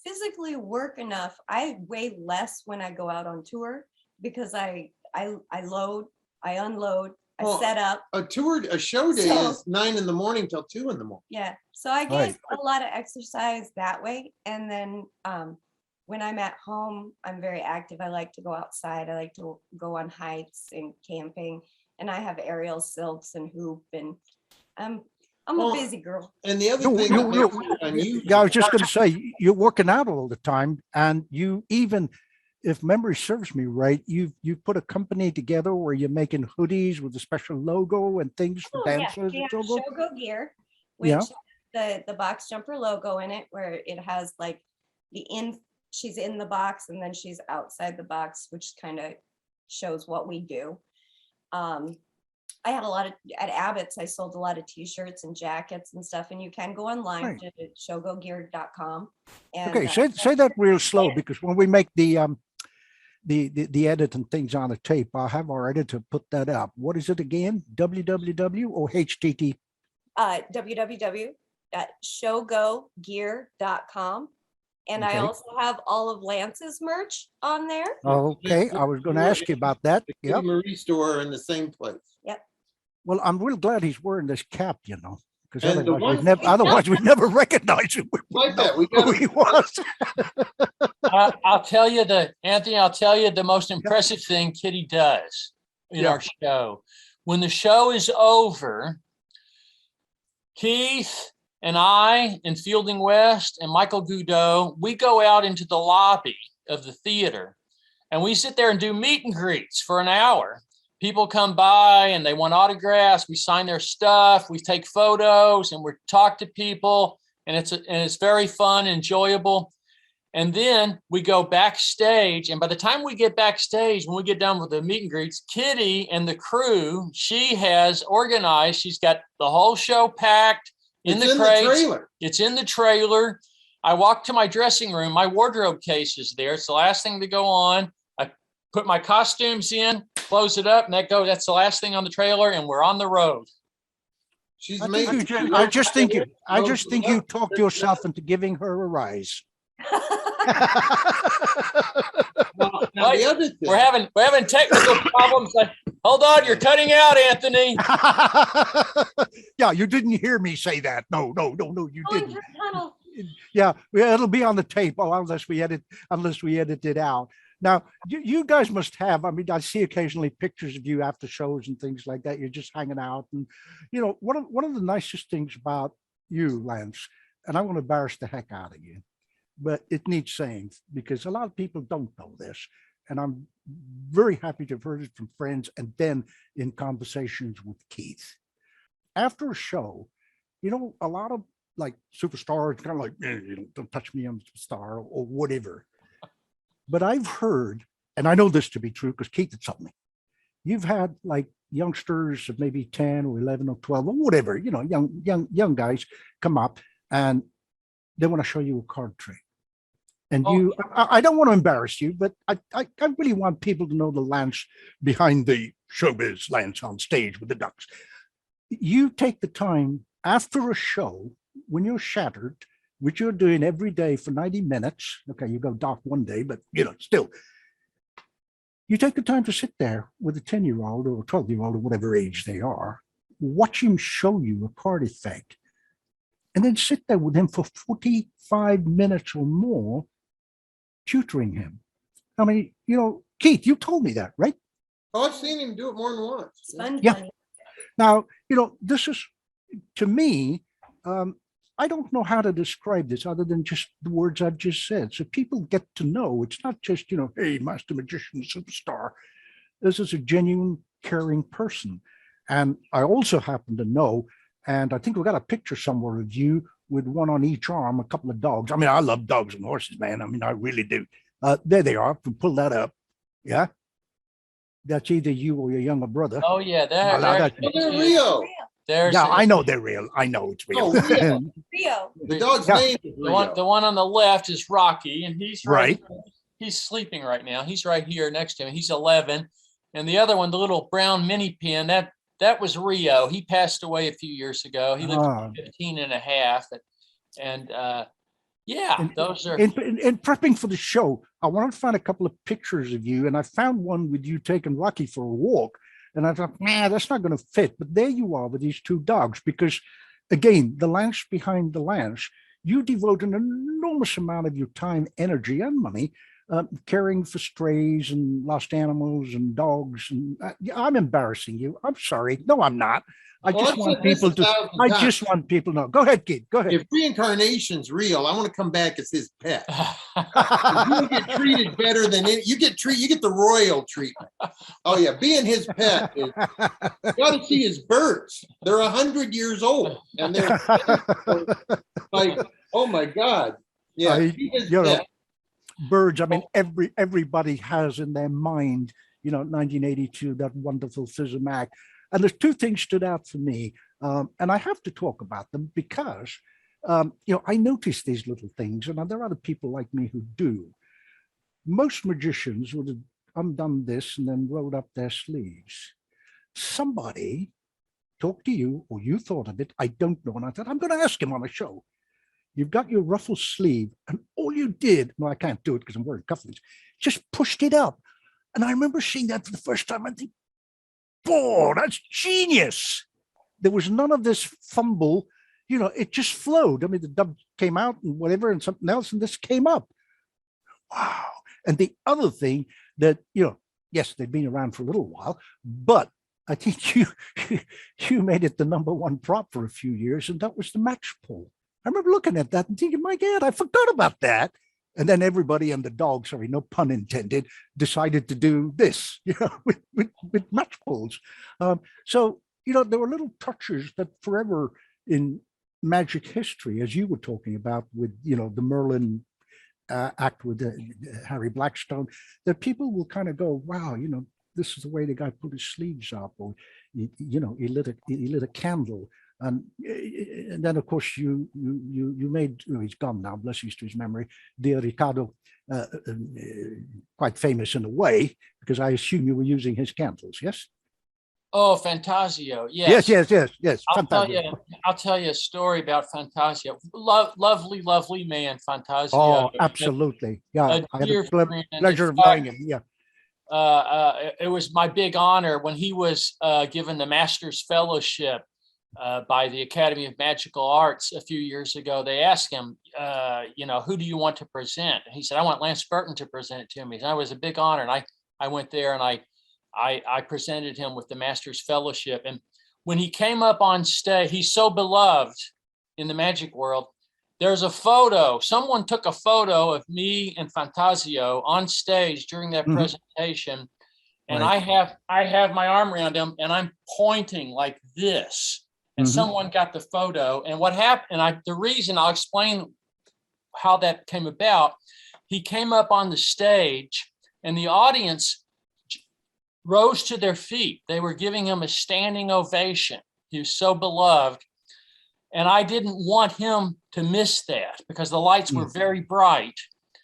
physically work enough. I weigh less when I go out on tour because I load, I unload, I Well, set up. A show day So- is 9 in the morning till 2 in the morning. Yeah. So I Right. get a lot of exercise that way. And then when I'm at home, I'm very active. I like to go outside. I like to go on hikes and camping. and I have aerial silks and hoop, and I'm Well, a busy girl. And the other You- thing, you- I you- see on YouTube- Yeah, I was just going to say, you're working out all the time, and you even, if memory serves me right, you put a company together where you're making hoodies with a special logo and things for Oh, yeah, dancers we and have so on. Shogo gear, Yeah. which the box jumper logo in it, where it has like she's in the box and then she's outside the box, which kind of shows what we do. I had a lot of, at Abbott's, I sold a lot of t-shirts and jackets and stuff, and you can go online Right. to shogogear.com. And Okay, say that real slow, because when we make the edit and things on the tape, I'll have our editor put that up. What is it again? www or http? www.shogogear.com. And I Okay. also have all of Lance's merch on there. Okay, I was going to ask you about that. the Yep. Kitty Marie store are in the same place. Well, I'm real glad he's wearing this cap, you know, because And the otherwise we'd never recognize him. We Like wouldn't know that, we who got he was. I'll tell you Anthony, I'll tell you the most impressive thing Kitty does in Yeah. our show. When the show is over, Keith and I and Fielding West and Michael Goudot, we go out into the lobby of the theater and we sit there and do meet and greets for an hour. People come by and they want autographs. We sign their stuff. We take photos and we talk to people, and it's very fun, enjoyable. And then we go backstage. And by the time we get backstage, when we get done with the meet and greets, Kitty and the crew, she has organized. She's got the whole show packed in It's the in crates. the trailer. It's in the trailer. I walk to my dressing room. My wardrobe case is there. It's the last thing to go on. I put my costumes in, close it up, and that's the last thing on the trailer, and we're on the road. She's I think amazing. I just think you talked yourself into giving her a rise. Now, the other thing, We're having technical problems. Hold on, you're cutting out, Anthony. Yeah, you didn't hear me say that. No, you Going didn't. through tunnel. Yeah, it'll be on the tape. Oh, unless we edit it out. Now, you guys must have, I mean, I see occasionally pictures of you after shows and things like that. You're just hanging out. And, you know, one of the nicest things about you, Lance, and I want to embarrass the heck out of you, but it needs saying because a lot of people don't know this. And I'm very happy to have heard it from friends and then in conversations with Keith. After a show, you know, a lot of like superstars kind of like, don't touch me, I'm a star or whatever. But I've heard, and I know this to be true because Keith had told me, you've had like youngsters of maybe 10 or 11 or 12 or whatever, you know, young guys come up and they want to show you a card trick. And I don't want to embarrass you, but I really want people to know the Lance behind the showbiz Lance on stage with the Ducks. You take the time after a show when you're shattered, which you're doing every day for 90 minutes. Okay, you go dark one day, but you know, still, you take the time to sit there with a 10-year-old or a 12-year-old or whatever age they are, watch him show you a card effect, and then sit there with him for 45 minutes or more, tutoring him. I mean, you know, Keith, you told me that, right? oh, I've seen him do it more than once. Sponge Yeah. money. Now, you know, this is, to me, I don't know how to describe this other than just the words I've just said. So people get to know it's not just, you know, hey, master magician, superstar. This is a genuine, caring person. And I also happen to know, and I think we got a picture somewhere of you with one on each arm, a couple of dogs. I mean, I love dogs and horses, man. I mean, I really do. There they are. If we pull that up. Yeah. That's either you or your younger brother. Oh yeah, Well, now Oh, they're Rio. there's Yeah, I know they're real. I know it's real. Oh, Rio. Rio. The dog's Yeah. name is Rio. the one on the left is Rocky, and he's Right. He's sleeping right now. He's right here next to him. He's 11, and the other one, the little brown mini pin, that was Rio. He passed away a few years ago. He lived Ah. 15 and a half, and yeah, And- those are. In prepping for the show, I wanted to find a couple of pictures of you, and I found one with you taking Rocky for a walk. And I thought, man, that's not going to fit. But there you are with these two dogs, because again, the Lance behind the Lance, you devote an enormous amount of your time, energy, and money caring for strays and lost animals and dogs. And yeah, I'm embarrassing you. I'm sorry. No, I'm not. I Well, just I've want said this people to. 1,000 I times. just want people to know. Go ahead, Keith. Go ahead. If reincarnation's real, I want to come back as his pet. You get treated better than any, you get the royal treatment. Oh yeah, being his pet is, you got to see his birds. They're 100 years old, and they're like, oh my God, yeah. Be his You know, pet. birds. I mean, everybody has in their mind, 1982, that wonderful Fizzamac. And there's two things stood out for me, and I have to talk about them because, I notice these little things, and there are other people like me who do. Most magicians would have undone this and then rolled up their sleeves. Somebody talked to you, or you thought of it. I don't know, and I thought I'm going to ask him on a show. You've got your ruffle sleeve, and all you did, well, I can't do it because I'm wearing cufflinks, just pushed it up. And I remember seeing that for the first time. I think, boy, that's genius. There was none of this fumble. It just flowed. I mean, the dub came out and whatever, and something else, and this came up. Wow. And the other thing that, yes, they've been around for a little while, but I think you made it the #1 prop for a few years, and that was the match pull. I remember looking at that and thinking, my God, I forgot about that. And then everybody and the dog, sorry, no pun intended, decided to do this, with match pulls. So, there were little touches that forever in magic history, as you were talking about with, the Merlin act with Harry Blackstone, that people will kind of go, wow, this is the way the guy put his sleeves up, or, he lit a candle. And then, of course, you made, he's gone now, blessings to his memory, Dear Ricardo, quite famous in a way, because I assume you were using his candles, yes? Oh, Fantasio, yes. Yes. I'll tell you a story about Fantasio. Lovely man, Fantasio. Oh, absolutely. Yeah, I had the pleasure of knowing him. Yeah. It was my big honor when he was given the Master's Fellowship by the Academy of Magical Arts a few years ago. They asked him, who do you want to present? And he said, I want Lance Burton to present it to me. And it was a big honor. And I went there and I presented him with the Master's Fellowship. And when he came up on stage, he's so beloved in the magic world. There's a photo. Someone took a photo of me and Fantasio on stage during that presentation. And right. I have my arm around him and I'm pointing like this. And someone got the photo. And what happened, and the reason, I'll explain how that came about. He came up on the stage and the audience rose to their feet. They were giving him a standing ovation. He was so beloved. And I didn't want him to miss that because the lights were very bright.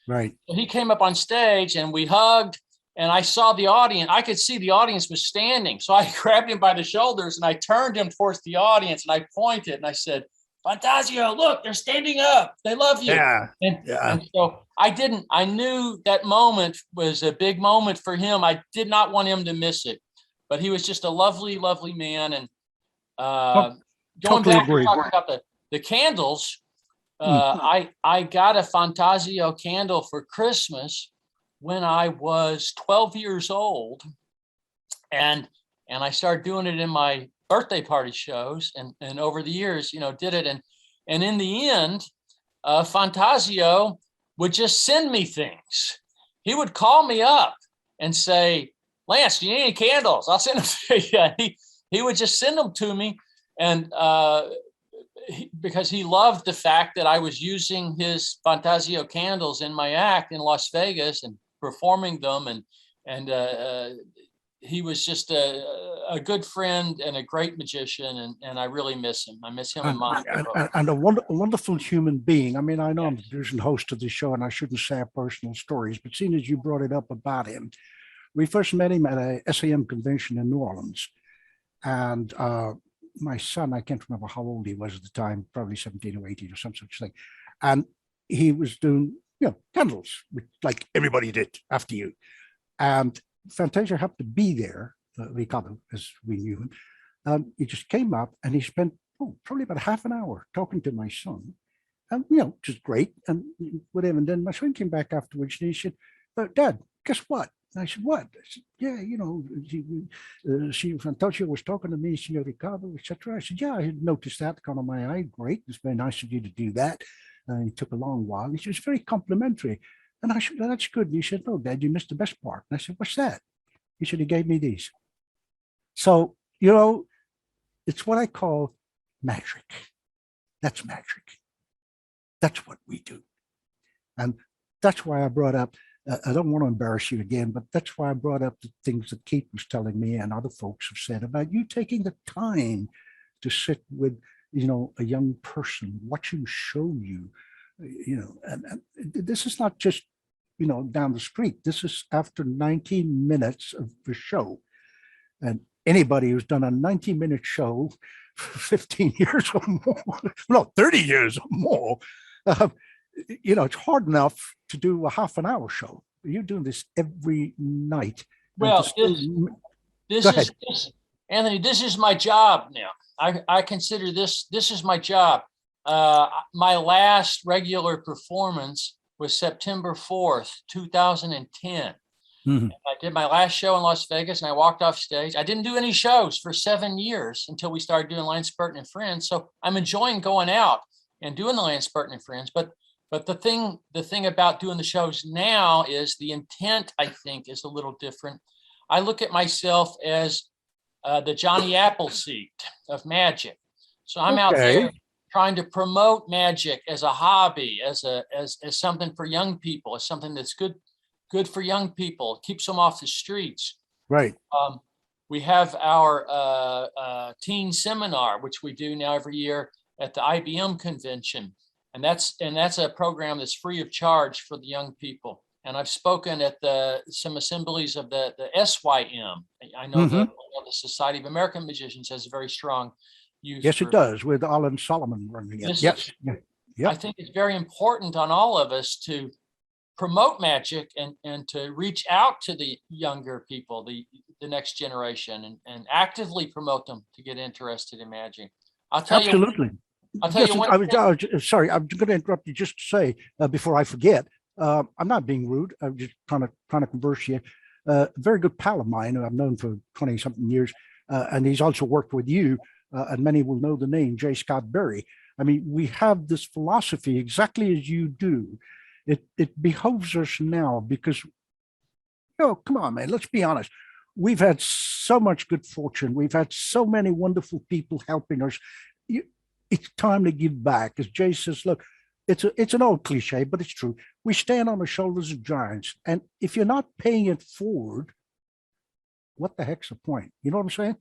Right. So he came up on stage and we hugged. And I saw the audience. I could see the audience was standing. So I grabbed him by the shoulders and I turned him towards the audience and I pointed and I said, Fantasio, look, they're standing up. They love you. Yeah. And so I knew that moment was a big moment for him. I did not want him to miss it, but he was just a lovely, lovely man. And going back to talking about the candles, I got a Fantasio candle for Christmas when I was 12 years old, and I started doing it in my birthday party shows, and over the years, did it, and in the end, Fantasio would just send me things. He would call me up and say, Lance, do you need any candles? I'll send them to you. He would just send them to me, and because he loved the fact that I was using his Fantasio candles in my act in Las Vegas and performing them, and he was just a good friend and a great magician, and I really miss him. I miss him and a wonderful human being. I mean, I know I'm the producer and host of the show, and I shouldn't say our personal stories, but seeing as you brought it up about him, we first met him at a SAM convention in New Orleans, and my son, I can't remember how old he was at the time, probably 17 or 18 or some such thing, and he was doing candles, like everybody did after you. And Fantasia happened to be there, Ricardo, as we knew him. He just came up and he spent probably about half an hour talking to my son, and which is great and whatever. And then my son came back afterwards and he said, Dad, guess what? And I said, what? I said, yeah, she Fantasia was talking to me, Senor Ricardo, etc. I said, yeah, I had noticed that kind of my eye. Great. It's very nice of you to do that. It took a long while. He was very complimentary. And I said, well, that's good. And he said, no, Dad, you missed the best part. And I said, what's that? He said, he gave me these. So, it's what I call magic. That's magic. That's what we do. And that's why I brought up, I don't want to embarrass you again, but that's why I brought up the things that Keith was telling me and other folks have said about you taking the time to sit with, a young person, watching show you, and this is not just, down the street. This is after 19 minutes of the show. And anybody who's done a 90-minute show for 15 years or more, no, 30 years or more, it's hard enough to do a half an hour show. You're doing this every night. Well, Anthony, this is my job now. I consider this is my job. My last regular performance was September 4th, 2010. Mhm. I did my last show in Las Vegas and I walked off stage. I didn't do any shows for 7 years until we started doing Lance Burton and Friends. So I'm enjoying going out and doing the Lance Burton and Friends. But the thing about doing the shows now is the intent, I think, is a little different. I look at myself as the Johnny Appleseed of magic. So I'm out there trying to promote magic as a hobby, as something for young people, as something that's good for young people, keeps them off the streets. Right. We have our teen seminar, which we do now every year at the IBM convention. And that's a program that's free of charge for the young people. And I've spoken at some assemblies of the SYM. I know the Society of American Magicians has a very strong youth. Yes, it does, with Alan Solomon running it. Yes. Yeah. I think it's very important on all of us to promote magic and to reach out to the younger people, the next generation, and actively promote them to get interested in magic. Absolutely. I'll tell you one sorry, I'm going to interrupt you just to say before I forget. I'm not being rude. I'm just trying to converse you. A very good pal of mine who I've known for 20-something years, and he's also worked with you, and many will know the name, J. Scott Berry. I mean, we have this philosophy exactly as you do. It behoves us now because, come on, man, let's be honest. We've had so much good fortune. We've had so many wonderful people helping us. It's time to give back. As Jay says, look, it's an old cliche, but it's true. We stand on the shoulders of giants. And if you're not paying it forward, what the heck's the point? You know what I'm saying?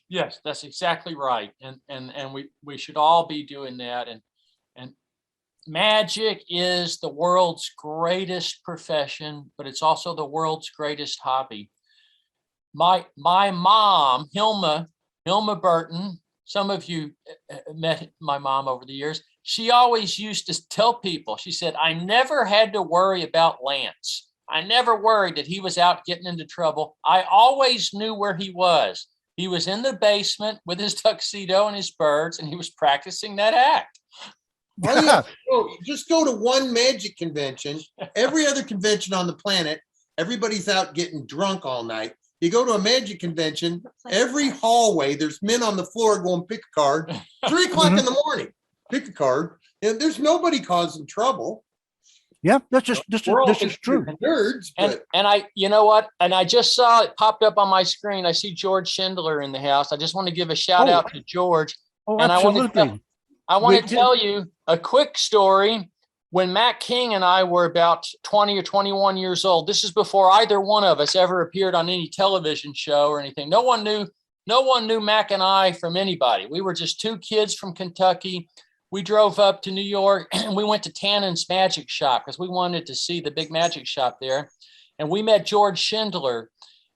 Yes, that's exactly right. And we should all be doing that. And magic is the world's greatest profession, but it's also the world's greatest hobby. My mom, Hilma Burton, some of you met my mom over the years. She always used to tell people, she said, I never had to worry about Lance. I never worried that he was out getting into trouble. I always knew where he was. He was in the basement with his tuxedo and his birds, and he was practicing that act. Oh, yeah. Just go to one magic convention. Every other convention on the planet, everybody's out getting drunk all night. You go to a magic convention, every hallway, there's men on the floor going, pick a card. 3 o'clock in the morning, pick a card. And there's nobody causing trouble. Yeah, this is true. Nerds, and I, you know what? And I just saw it popped up on my screen. I see George Schindler in the house. I just want to give a shout out to George. Oh, and absolutely. I want to tell you a quick story. When Matt King and I were about 20 or 21 years old, this is before either one of us ever appeared on any television show or anything. No one knew Mac and I from anybody. We were just 2 kids from Kentucky. We drove up to New York and we went to Tannen's Magic Shop because we wanted to see the big magic shop there. And we met George Schindler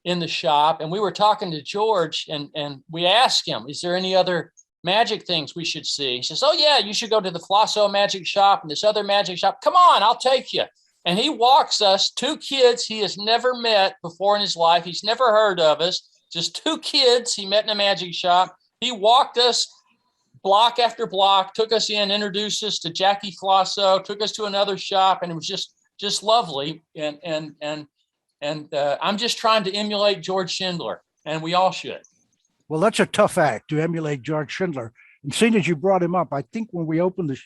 in the shop, and we were talking to George, and we asked him, is there any other magic things we should see? He says, oh yeah, you should go to the Flosso Magic Shop and this other magic shop. Come on, I'll take you. And he walks us, 2 kids he has never met before in his life. He's never heard of us. Just 2 kids he met in a magic shop. He walked us block after block, took us in, introduced us to Jackie Flosso, took us to another shop, and it was just lovely. And I'm just trying to emulate George Schindler, and we all should. Well, that's a tough act to emulate George Schindler. And seeing as you brought him up, I think when we opened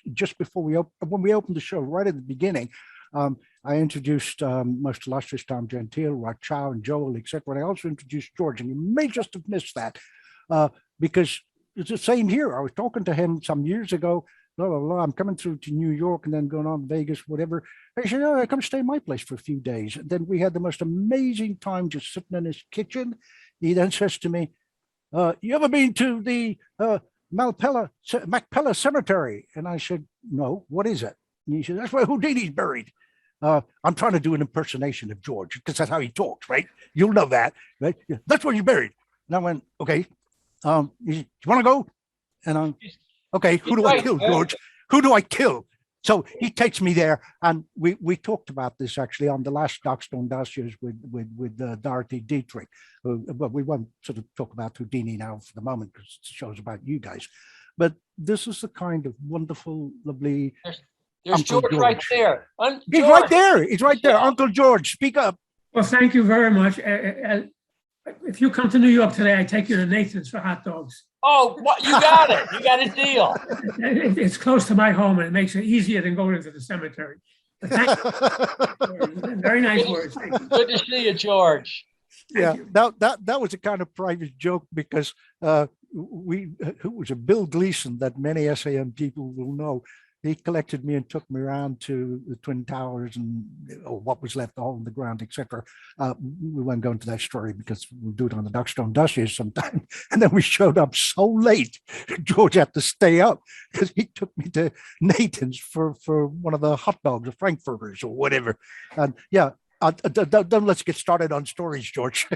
when we opened the show right at the beginning, I introduced most illustrious Tom Gentile, Rock Chow, and Joel, etc. I also introduced George, and you may just have missed that because it's the same here. I was talking to him some years ago. Blah, blah, blah. I'm coming through to New York and then going on to Vegas, whatever. I said, "Oh, come stay in my place for a few days." And then we had the most amazing time just sitting in his kitchen. He then says to me, "You ever been to the Macpella Cemetery?" And I said, "No, what is it?" And he said, "That's where Houdini's buried." I'm trying to do an impersonation of George because that's how he talks, right? You'll know that, right? "Yeah, that's where he's buried." And I went, "Okay, he said, you want to go?" And I'm, "Okay, who do I kill, George? Who do I kill?" So he takes me there, and we talked about this actually on the last Darkstone Dossiers with Dorothy Dietrich. But we won't sort of talk about Houdini now for the moment because the show's about you guys. But this is the kind of wonderful, lovely. There's George right there. He's right there. He's right there. Uncle George, speak up. Well, thank you very much. If you come to New York today, I take you to Nathan's for hot dogs. Oh, what? You got it. You got a deal. It's close to my home, and it makes it easier than going to the cemetery. But thank you. Very nice words. Thank you. Good to see you, George. Yeah, that was a kind of private joke because who was a Bill Gleason that many SAM people will know. He collected me and took me around to the Twin Towers and what was left all on the ground, etc. We won't go into that story because we'll do it on the Darkstone Dossiers sometime. And then we showed up so late, George had to stay up because he took me to Nathan's for one of the hot dogs or frankfurters or whatever. And yeah, don't let's get started on stories, George.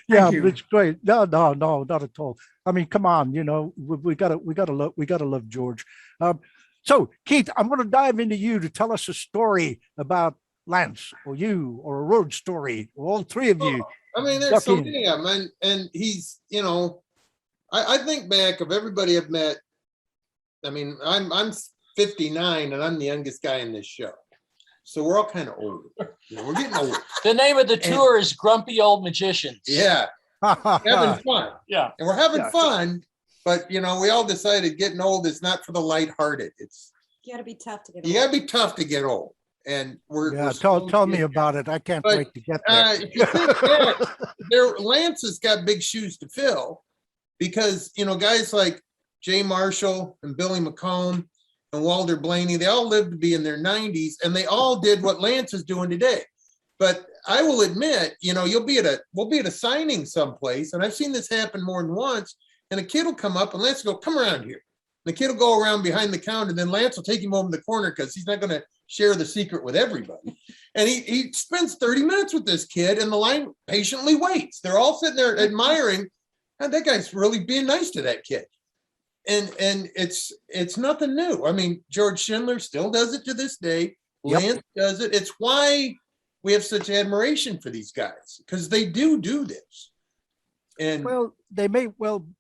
Yeah, it's great. No, not at all. I mean, come on, we gotta love George. So Keith, I'm going to dive into you to tell us a story about Lance or you or a road story, all three of you. I mean, there's so many of them, and he's, I think back of everybody I've met. I mean, I'm 59 and I'm the youngest guy in this show. So we're all kind of old. We're getting old. The name of the tour is Grumpy Old Magicians. Yeah. Having fun. Yeah. And we're having fun, but we all decided getting old is not for the lighthearted. You gotta be tough to get you gotta be tough to get old. And we're tell me about it. I can't wait to get there. If you think Lance has got big shoes to fill because guys like Jay Marshall and Billy McComb and Walter Blaney, they all lived to be in their 90s, and they all did what Lance is doing today. But I will admit, we'll be at a signing someplace, and I've seen this happen more than once, and a kid will come up and Lance will go, "Come around here." And the kid will go around behind the counter, and then Lance will take him over the corner because he's not going to share the secret with everybody. And he spends 30 minutes with this kid, and the line patiently waits. They're all sitting there admiring, and that guy's really being nice to that kid. And it's nothing new. I mean, George Schindler still does it to this day. Lance does it. It's why we have such admiration for these guys, because they do this. And they may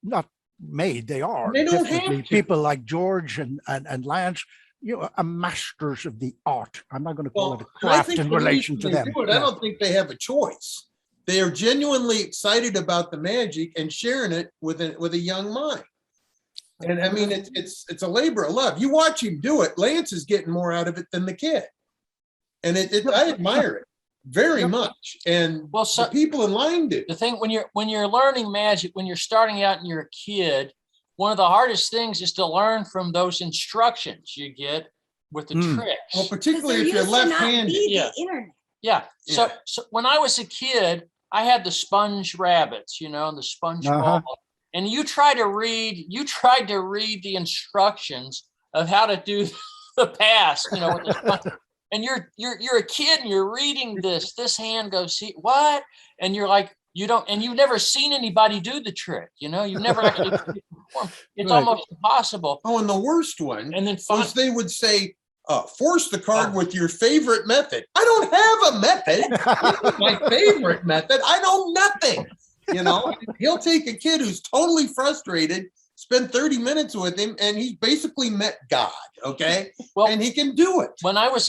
not made. They are. They don't have to. People like George and Lance, are masters of the art. I'm not going to call it a craft in relation to them. I don't think they have a choice. They are genuinely excited about the magic and sharing it with a young mind. And I mean, it's a labor of love. You watch him do it. Lance is getting more out of it than the kid, and I admire it very much. And the people in line do. The thing when you're learning magic, when you're starting out and you're a kid, one of the hardest things is to learn from those instructions you get with the tricks. Well, particularly if you're left-handed. Yeah. So when I was a kid, I had the sponge rabbits, and the sponge ball. And you tried to read the instructions of how to do the pass, with the sponge. And you're a kid and you're reading this hand goes, see what? And you're like, you've never seen anybody do the trick, you've never actually performed. It's almost impossible. Oh, and the worst one and then was they would say, force the card with your favorite method. I don't have a method. My favorite method. I know nothing. He'll take a kid who's totally frustrated, spend 30 minutes with him, and he's basically met God. Okay, Well, and he can do it. when I was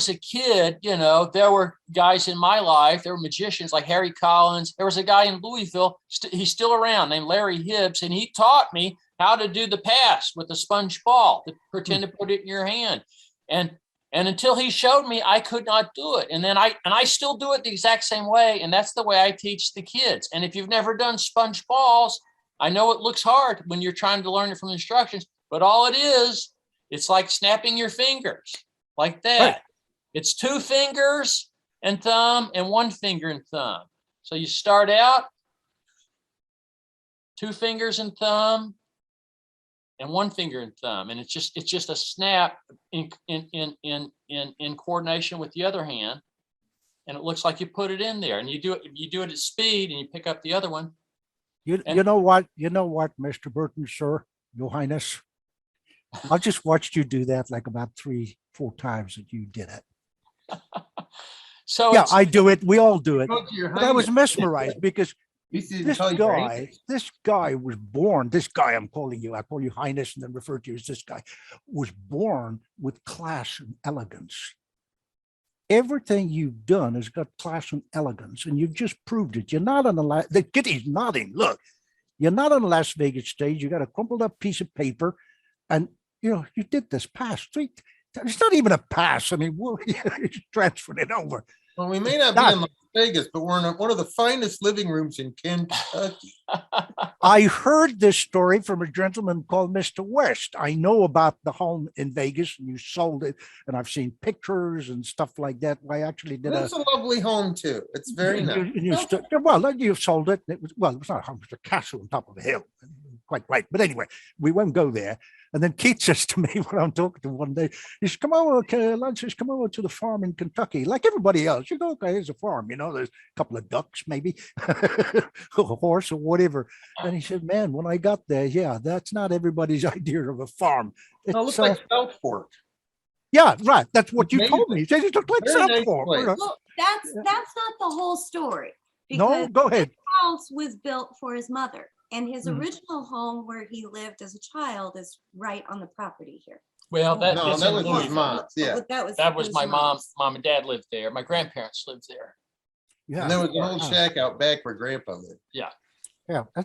a kid, you know, there were guys in my life, there were magicians like Harry Collins. There was a guy in Louisville, he's still around, named Larry Hibbs, and he taught me how to do the pass with a sponge ball, to pretend to put it in your hand. And until he showed me, I could not do it. And then I still do it the exact same way. And that's the way I teach the kids. And if you've never done sponge balls, I know it looks hard when you're trying to learn it from instructions, but all it is, it's like snapping your fingers like that. Right. It's 2 fingers and thumb and 1 finger and thumb. So you start out 2 fingers and thumb and 1 finger and thumb, and it's just a snap in coordination with the other hand, and it looks like you put it in there, and you do it at speed, and you pick up the other one. You know what, Mr. Burton, sir, Your Highness, I just watched you do that like about 3-4 times that you did it. So Yeah, I do it. We all do it. Go to your But I was highness. mesmerized because this guy was born, this guy I'm calling you, I call you Highness and then refer to you as this guy, was born with class and elegance. Everything you've done has got class and elegance, and you've just proved it. You're not on the Kitty's nodding. Look, you're not on the Las Vegas stage. You got a crumpled up piece of paper, and you did this pass. It's not even a pass. I mean, you transferred it over. Well, we may not be in Las Vegas, but we're in one of the finest living rooms in Kentucky. I heard this story from a gentleman called Mr. West. I know about the home in Vegas, and you sold it, and I've seen pictures and stuff like that. I actually did It's a lovely home too. It's very nice. You've sold it. It was not a home, it was a castle on top of a hill. Quite right. But anyway, we won't go there. And then Keith says to me when I'm talking to him one day, he says, come over to the farm in Kentucky. Like everybody else, you go, okay, there's a farm, there's a couple of ducks, maybe a horse or whatever. And he said, man, when I got there, yeah, that's not everybody's idea of a farm. It looks like South Fork. Yeah, right. That's what you Amazing. told me. He said it looked like Very South nice Fork. place. Well, that's not the whole story. No, because go ahead. the house was built for his mother, and his original home where he lived as a child is right on the property here. Well, that No, is that in was his Louisville. mom's. Yeah. But that was My his mom mom's. and dad lived there. My grandparents lived there. Yeah. And there was an old shack out back where Grandpa lived. Yeah,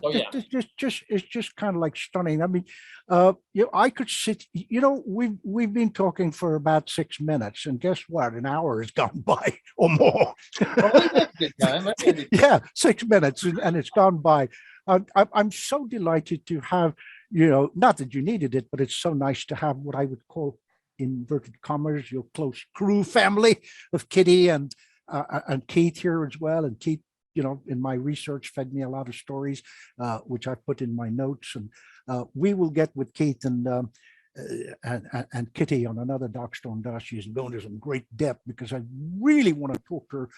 Oh, yeah. it's just kind of like stunning. I mean, I could sit. We've been talking for about 6 minutes, and guess what? An hour has gone by or more. Well, we had a good time. I had a- Yeah, 6 minutes, and it's gone by. I'm so delighted to have, not that you needed it, but it's so nice to have what I would call, inverted commas, your close crew family of Kitty and Keith here as well. And Keith, in my research, fed me a lot of stories, which I put in my notes. And we will get with Keith and Kitty on another Darkstone Dossiers and go into some great depth, because I really want to talk to her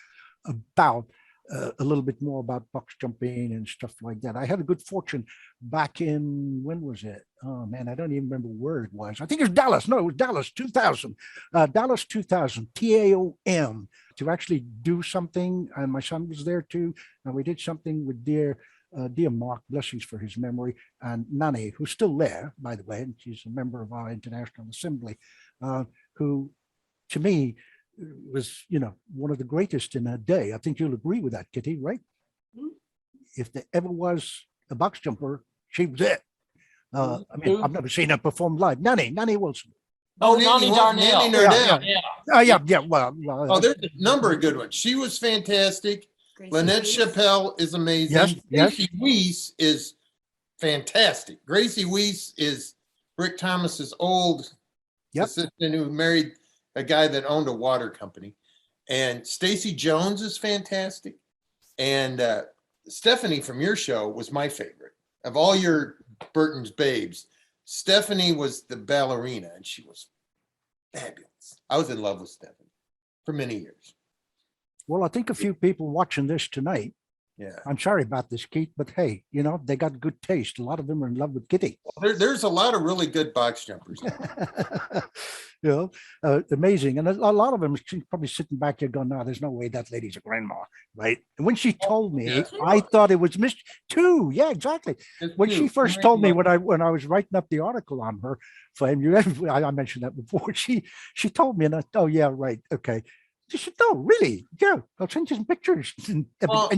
about a little bit more about box jumping and stuff like that. I had a good fortune back in, when was it? Oh man, I don't even remember where it was. I think it was Dallas. No, it was Dallas 2000. Dallas 2000, TAOM, to actually do something. And my son was there too. And we did something with dear Mark, blessings for his memory, and Nani, who's still there, by the way, and she's a member of our International Assembly, who, to me, was, one of the greatest in her day. I think you'll agree with that, Kitty, right? If there ever was a box jumper, she was it. I mean, I've never seen her perform live. Nani Wilson. Oh, Nanny Nani Darnell. Nardell. Yeah. Oh, there's a number of good ones. She was fantastic. Gracie Lynette Weiss. Chappelle is amazing. Yes, yes. Gracie Weiss is fantastic. Gracie Weiss is Rick Thomas's old Yep. assistant who married a guy that owned a water company. And Stacy Jones is fantastic. And Stephanie from your show was my favorite. Of all your Burton's babes, Stephanie was the ballerina, and she was fabulous. I was in love with Stephanie for many years. Well, I think a few people watching this tonight, Yeah. I'm sorry about this, Keith, but hey, they got good taste. A lot of them are in love with Kitty. There's a lot of really good box jumpers. Amazing. And a lot of them, she's probably sitting back there going, no, there's no way that lady's a grandma, right? And when she told me, yeah. I thought it was Miss Two. Yeah, exactly. It's When she cute. first told me when I was writing up the article on her for MUF, I mentioned that before. She told me, and I thought, oh yeah, right, okay. She said, no, really? Yeah, I'll send you some pictures. And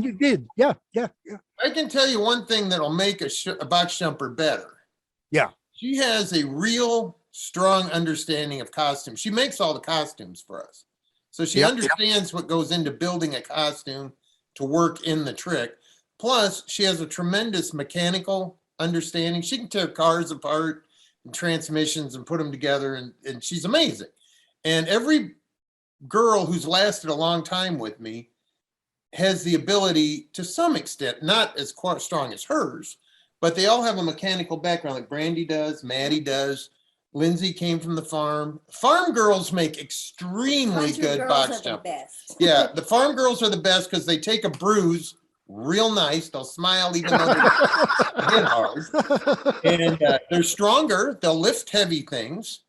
you did. Yeah. I can tell you one thing that'll make a box jumper better. Yeah. She has a real strong understanding of costumes. She makes all the costumes for us. So she understands what goes into building a costume to work in the trick. Plus, she has a tremendous mechanical understanding. She can tear cars apart and transmissions and put them together, and she's amazing. And every girl who's lasted a long time with me has the ability to some extent, not as quite strong as hers, but they all have a mechanical background like Brandy does, Maddie does. Lindsay came from the farm. Farm girls make extremely Country good girls box are the jumpers. best. Yeah, the farm girls are the best because they take a bruise real nice. They'll smile even though they're hit hard. And they're stronger. They'll lift heavy things.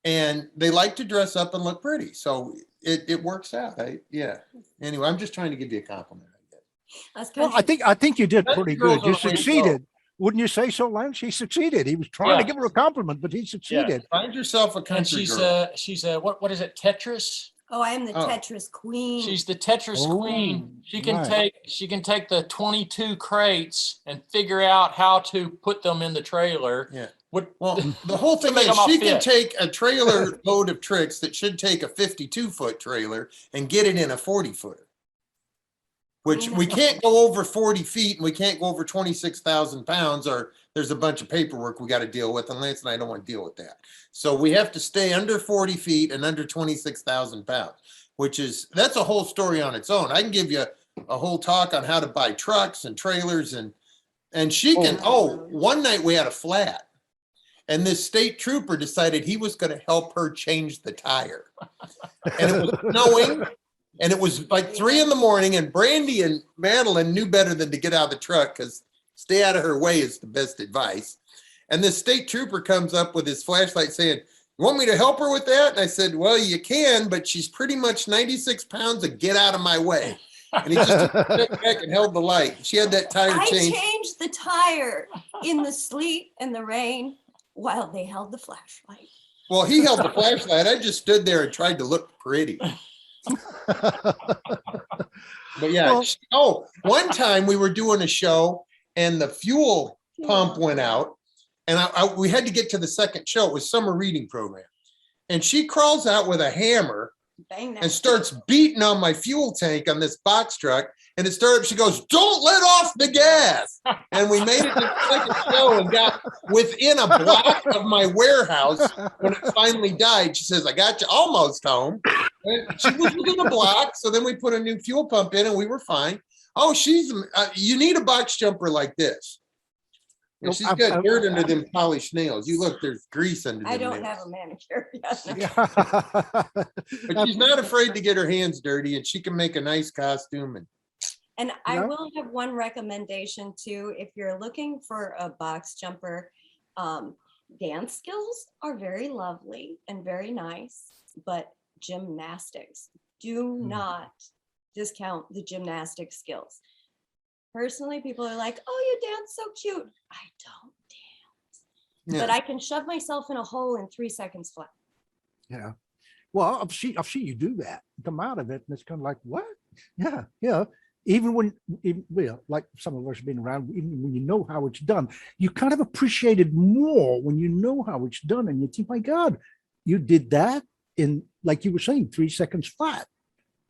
And they like to dress up and look pretty. So it works out. Yeah. Anyway, I'm just trying to give you a compliment. Well, I think you did Country pretty girls good. You are the way to go. succeeded. Wouldn't you say so, Lance? He succeeded. He was trying to Yeah. give her a compliment, but he succeeded. Find yourself a And country she's girl. what is it? Tetris? Oh, I am the Oh. Tetris queen. She's the Tetris Oh, queen. She can right. take the 22 crates and figure out how to put them in the trailer. Yeah. What Well, the whole thing make is them all she can fit. take a trailer load of tricks that should take a 52-foot trailer and get it in a 40-footer. Which we can't go over 40 feet and we can't go over 26,000 pounds, or there's a bunch of paperwork we got to deal with, and Lance and I don't want to deal with that. So we have to stay under 40 feet and under 26,000 pounds, that's a whole story on its own. I can give you a whole talk on how to buy trucks and trailers, and she can, one night we had a flat, and this state trooper decided he was going to help her change the tire. And it was snowing. And it was like 3 a.m, and Brandy and Madeline knew better than to get out of the truck because stay out of her way is the best advice. And this state trooper comes up with his flashlight saying, "You want me to help her with that?" And I said, "Well, you can, but she's pretty much 96 pounds of get out of my way." And he just took a step back and held the light. She had that tire I changed. changed the tire in the sleet and the rain while they held the flashlight. Well, he held the flashlight. I just stood there and tried to look pretty. But yeah. One time we were doing a show and the fuel pump went out, and we had to get to the second show. It was summer reading program, and she crawls out with a hammer Bang that. and starts beating on my fuel tank on this box truck. And it started, she goes, "Don't let off the gas." And we made it to the second show and got within a block of my warehouse. When it finally died, she says, "I got you almost home." And she was within a block. So then we put a new fuel pump in and we were fine. Oh, you need a box jumper like this. And she's got dirt under them polished nails. You look, there's grease under them I don't nails. have a manicure yet. Yeah. But she's not afraid to get her hands dirty, and she can make a nice costume. And I Yeah. will have one recommendation too. If you're looking for a box jumper, dance skills are very lovely and very nice, but gymnastics, do not discount the gymnastic skills. Personally, people are like, "Oh, you dance so cute." I don't dance, but Yeah. I can shove myself in a hole in 3 seconds flat. Yeah. Well, I've seen you do that, come out of it, and it's kind of like, what? Yeah. Even like some of us have been around, even when you know how it's done, you kind of appreciate it more when you know how it's done, and you think, my God, you did that in, like you were saying, 3 seconds flat.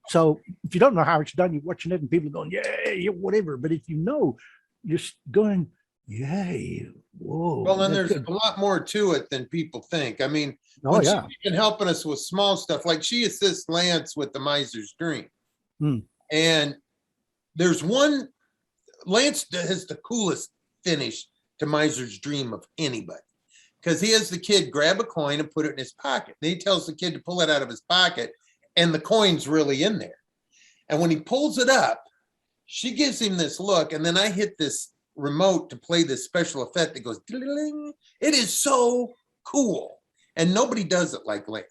So if you don't know how it's done, you're watching it and people are going, yeah, whatever. But if you know, you're going, yay, whoa. Well, then that's there's good. a lot more to it than people think. I mean, Oh, when yeah. she's been helping us with small stuff, like she assists Lance with the Miser's Dream. And there's one, Lance has the coolest finish to Miser's Dream of anybody, because he has the kid grab a coin and put it in his pocket. Then he tells the kid to pull it out of his pocket, and the coin's really in there. And when he pulls it up, she gives him this look, and then I hit this remote to play this special effect that goes, ding. It is so cool. and nobody does it like Lance.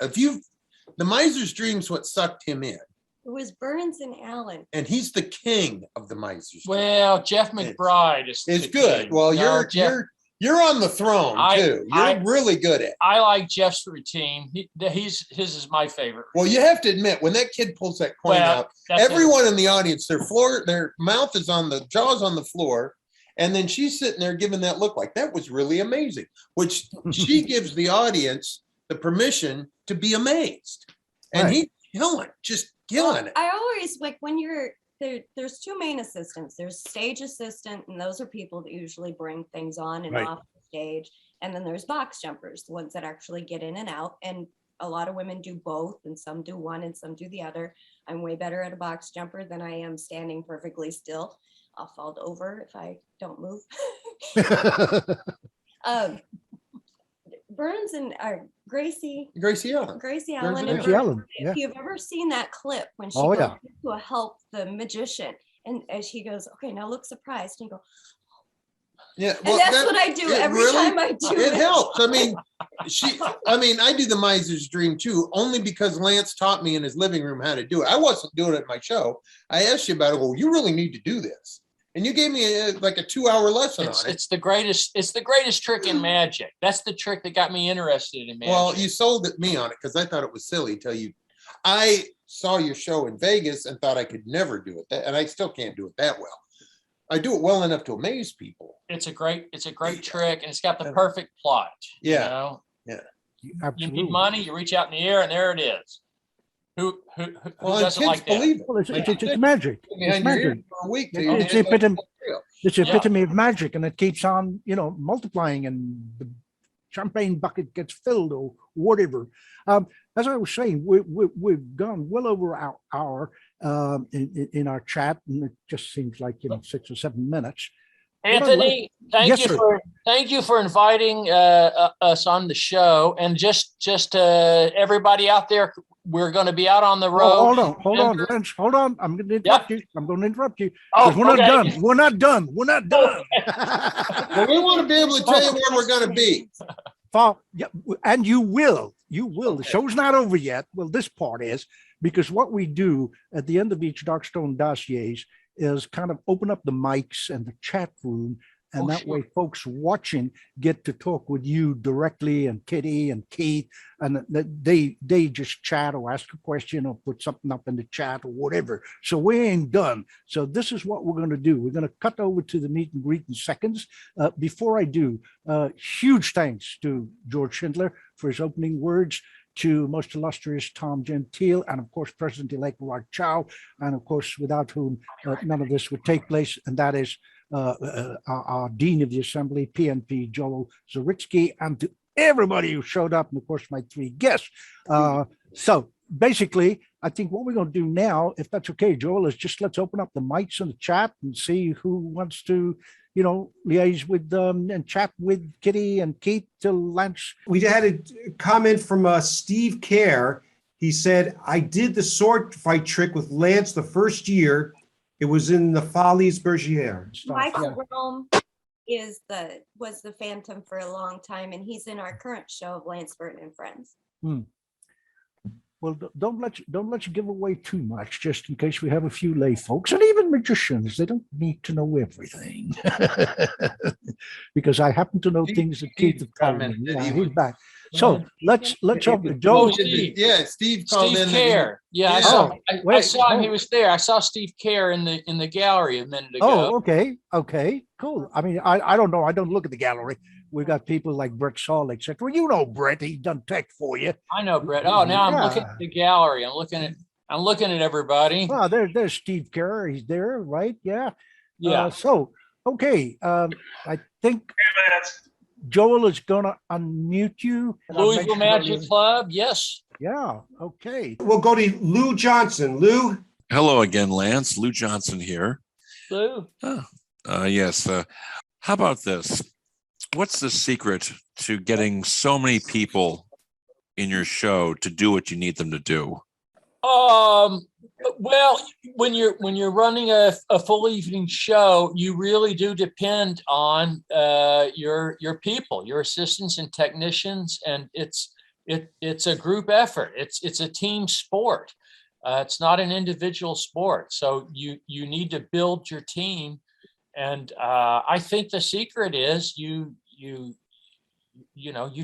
The Miser's Dream's what sucked him in, It was Burns and Allen. and he's the king of the Miser's Dream. Well, Jeff McBride is It's the good. king. Well, No, Jeff, you're on the throne too. You're really good at it. I like Jeff's routine. His is my favorite. Well, you have to admit, when that kid pulls that coin Well, out, that's it. everyone in the audience, their mouth is on the jaws on the floor, and then she's sitting there giving that look like that was really amazing, which she gives the audience the permission to be amazed. And Right. he's killing it. I always like when you're there, there's two main assistants. There's stage assistant, and those are people that usually bring things on and Right. off the stage. And then there's box jumpers, the ones that actually get in and out. And a lot of women do both, and some do one and some do the other. I'm way better at a box jumper than I am standing perfectly still. I'll fall over if I don't move. Burns and Gracie Gracie Allen. Allen. Gracie and Allen, Burns, yeah. if you've ever seen that clip when she Oh, goes yeah. to help the magician, and as she goes, okay, now look surprised, and you go, Yeah, and that's what I do it every really- time I do It helps. I mean, I do the Miser's Dream too, only because Lance taught me in his living room how to do it. I wasn't doing it in my show. I asked you about it. Well, you really need to do this. And you gave me a 2-hour lesson on it. It's the greatest trick in magic. That's the trick that got me interested in magic. Well, you sold me on it because I thought it was silly until I saw your show in Vegas and thought I could never do it. And I still can't do it that well. I do it well enough to amaze people. It's a great trick, and it's got the perfect plot. Yeah. You know? You Absolutely. need money, you reach out in the air, and there it is. Who Well, and doesn't kids like that? believe it. Well, it's magic. It's Behind your ear magic. for a week. It's the epitome. It's the Yeah. epitome of magic, and it keeps on, multiplying, and the champagne bucket gets filled or whatever. As I was saying, we've gone well over our hour in our chat, and it just seems like 6 or 7 minutes. Anthony, Yes, sir. thank you for inviting us on the show, and just everybody out there. We're going to be out on the road. Oh, hold on, Lance, hold on. I'm going to interrupt you. I'm going to interrupt you. Oh, 'Cause we're not okay. done. We're not done. We're not done. Well, we want to be able to tell you where we're going to be. Yeah, and you will. The show's not over yet. Well, this part is, because what we do at the end of each Darkstone Dossiers is kind of open up the mics and the chat room, and that way folks watching get to talk with you directly, and Kitty and Keith, and they just chat or ask a question or put something up in the chat or whatever. So we ain't done. So this is what we're going to do. We're going to cut over to the meet and greet in seconds. Before I do, huge thanks to George Schindler for his opening words, to most illustrious Tom Gentile, and of course President-elect Rod Chow, and of course without whom none of this would take place, and that is our Dean of the Assembly, PNP Joel Zawitsky, and to everybody who showed up, and of course my 3 guests. So basically, I think what we're going to do now, if that's okay, Joel, is just let's open up the mics in the chat and see who wants to, liaise with and chat with Kitty and Keith till Lance. We had a comment from Steve Kerr. He said, I did the sword fight trick with Lance the first year. It was in the Folies Bergère. Michael Rome was the Phantom for a long time, and he's in our current show of Lance Burton and Friends. Well, don't let you give away too much, just in case we have a few lay folks, and even magicians. They don't need to know everything, because I happen to know things that Keith have told me. Yeah, he's back. So let's open. Joe. Steve. Yeah, Steve called Steve in. Kerr. Yeah, I saw him. He was there. I saw Steve Kerr in the gallery a minute ago. Oh, okay, cool. I mean, I don't know. I don't look at the gallery. We got people like Brett Saul, etc. Well, you know Brett. He's done tech for you. I know Brett. Oh, now I'm looking at the gallery. I'm looking at everybody. Well, there's Steve Kerr. He's there, right? Yeah. Yeah. So, okay. I think Joel is going to unmute you. Louisville Magic Club. Yes. Yeah. Okay. We'll go to Lou Johnson. Lou? Hello again, Lance. Lou Johnson here. Lou. Yes. How about this? What's the secret to getting so many people in your show to do what you need them to do? Well, when you're running a full evening show, you really do depend on your people, your assistants and technicians, and it's it's a group effort. It's a team sport. It's not an individual sport. So you need to build your team. And I think the secret is you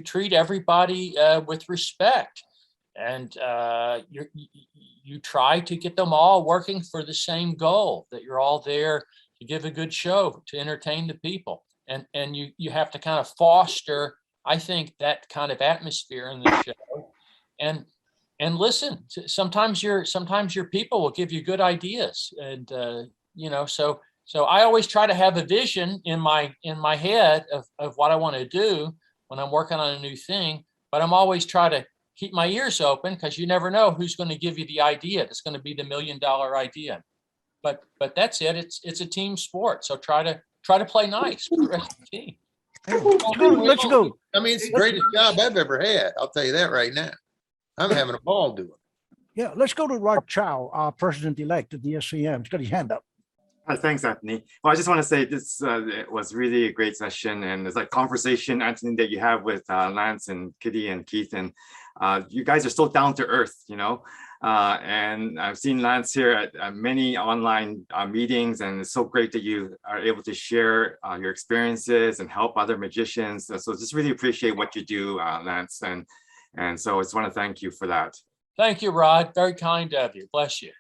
treat everybody with respect, and you try to get them all working for the same goal, that you're all there to give a good show, to entertain the people. And you have to kind of foster, I think, that kind of atmosphere in the show. And listen, sometimes your people will give you good ideas. And so I always try to have a vision in my head of what I want to do when I'm working on a new thing, but I'm always trying to keep my ears open, because you never know who's going to give you the idea. It's going to be the $1 million idea. But that's it. It's a team sport. So try to play nice with the rest of the team. Let's go. I mean, it's the greatest job I've ever had. I'll tell you that right now. I'm having a ball doing it. Yeah, let's go to Rod Chow, our president-elect of the SCM. He's got his hand up. Thanks, Anthony. Well, I just want to say this it was really a great session, and it's like conversation, Anthony, that you have with Lance and Kitty and Keith, and you guys are so down to earth, and I've seen Lance here at many online meetings, and it's so great that you are able to share your experiences and help other magicians. So just really appreciate what you do, Lance, and so I just want to thank you for that. Thank you, Rod. Very kind of you. Bless you.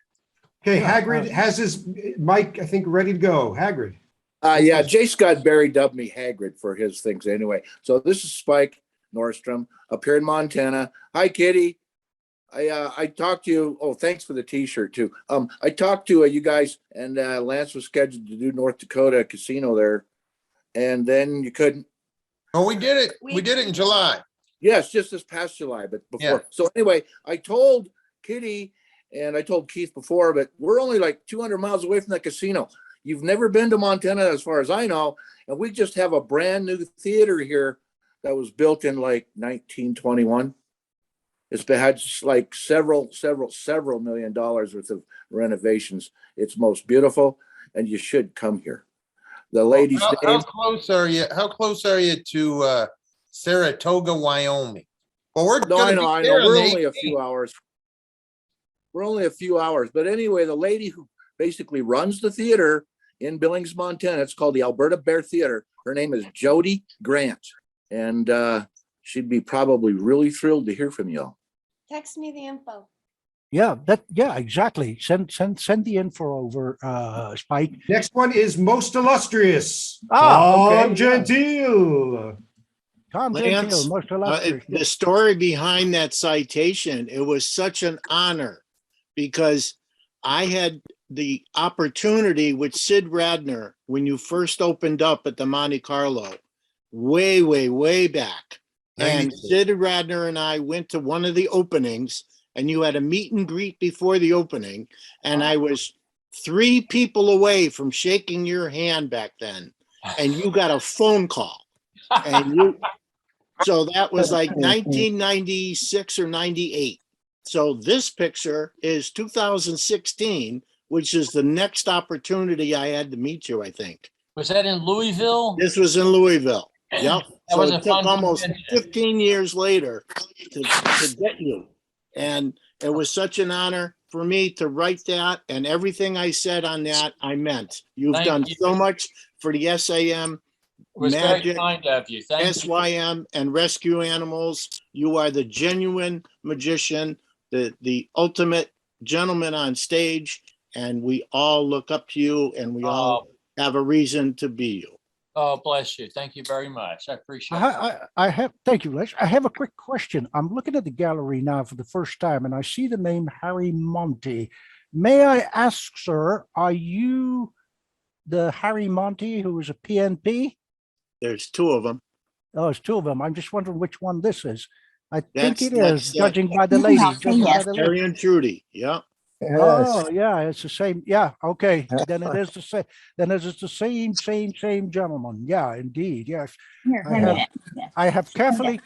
Okay, Hagrid has his mic, I think, ready to go. Hagrid. Yeah, J. Scott Barry dubbed me Hagrid for his things anyway. So this is Spike Nordstrom up here in Montana. Hi, Kitty. I talked to you. Oh, thanks for the T-shirt too. I talked to you guys, and Lance was scheduled to do North Dakota Casino there, and then you couldn't. Oh, we did it. We did it in July. Yes, just this past July, but before. Yeah. So anyway, I told Kitty and I told Keith before, but we're only like 200 miles away from that casino. You've never been to Montana, as far as I know, and we just have a brand new theater here that was built in like 1921. It's had like several $1 million worth of renovations. It's most beautiful, and you should come here. The ladies. How close are you? How close are you to Saratoga, Wyoming? Well, we're I know. We're only a 18th. few hours. We're only a few hours. But anyway, the lady who basically runs the theater in Billings, Montana, it's called the Alberta Bear Theater. Her name is Jody Grant. And she'd be probably really thrilled to hear from y'all. Text me the info. Yeah, exactly. Send the info over, Spike. Next one is most illustrious. Okay. Tom Gentile. Tom Lance, Gentile, most illustrious. the story behind that citation, it was such an honor because I had the opportunity with Sid Radner when you first opened up at the Monte Carlo, way back. And Sid Radner and I went to one of the openings, and you had a meet and greet before the opening, and I was 3 people away from shaking your hand back then, and you got a phone call. And so that was like 1996 or 98. So this picture is 2016, which is the next opportunity I had to meet you, I think. Was that in Louisville? This was in Louisville. Yep. That So was a it took fun almost convention. 15 years later to get you. And it was such an honor for me to write that, and everything I said on that, I meant. You've Thank done you. so much for the SAM, It was very Magic, kind of you. Thank you. SYM, and Rescue Animals. You are the genuine magician, the ultimate gentleman on stage, and we all look up to you, and we all have a reason to be you. Oh, bless you. Thank you very much. I appreciate it. I have, thank you, Les. I have a quick question. I'm looking at the gallery now for the first time, and I see the name Harry Monty. May I ask, sir, are you the Harry Monty who is a PNP? There's 2 of them. Oh, it's 2 of them. I'm just wondering which one this is. I That's- think it that's is, that- judging by the lady. Judging by the lady. Terry and Trudy. Yeah. Oh, yeah, it's the same. Yeah, okay. Then it is the same. Then it is the same gentleman. Yeah, indeed. Yes. I have carefully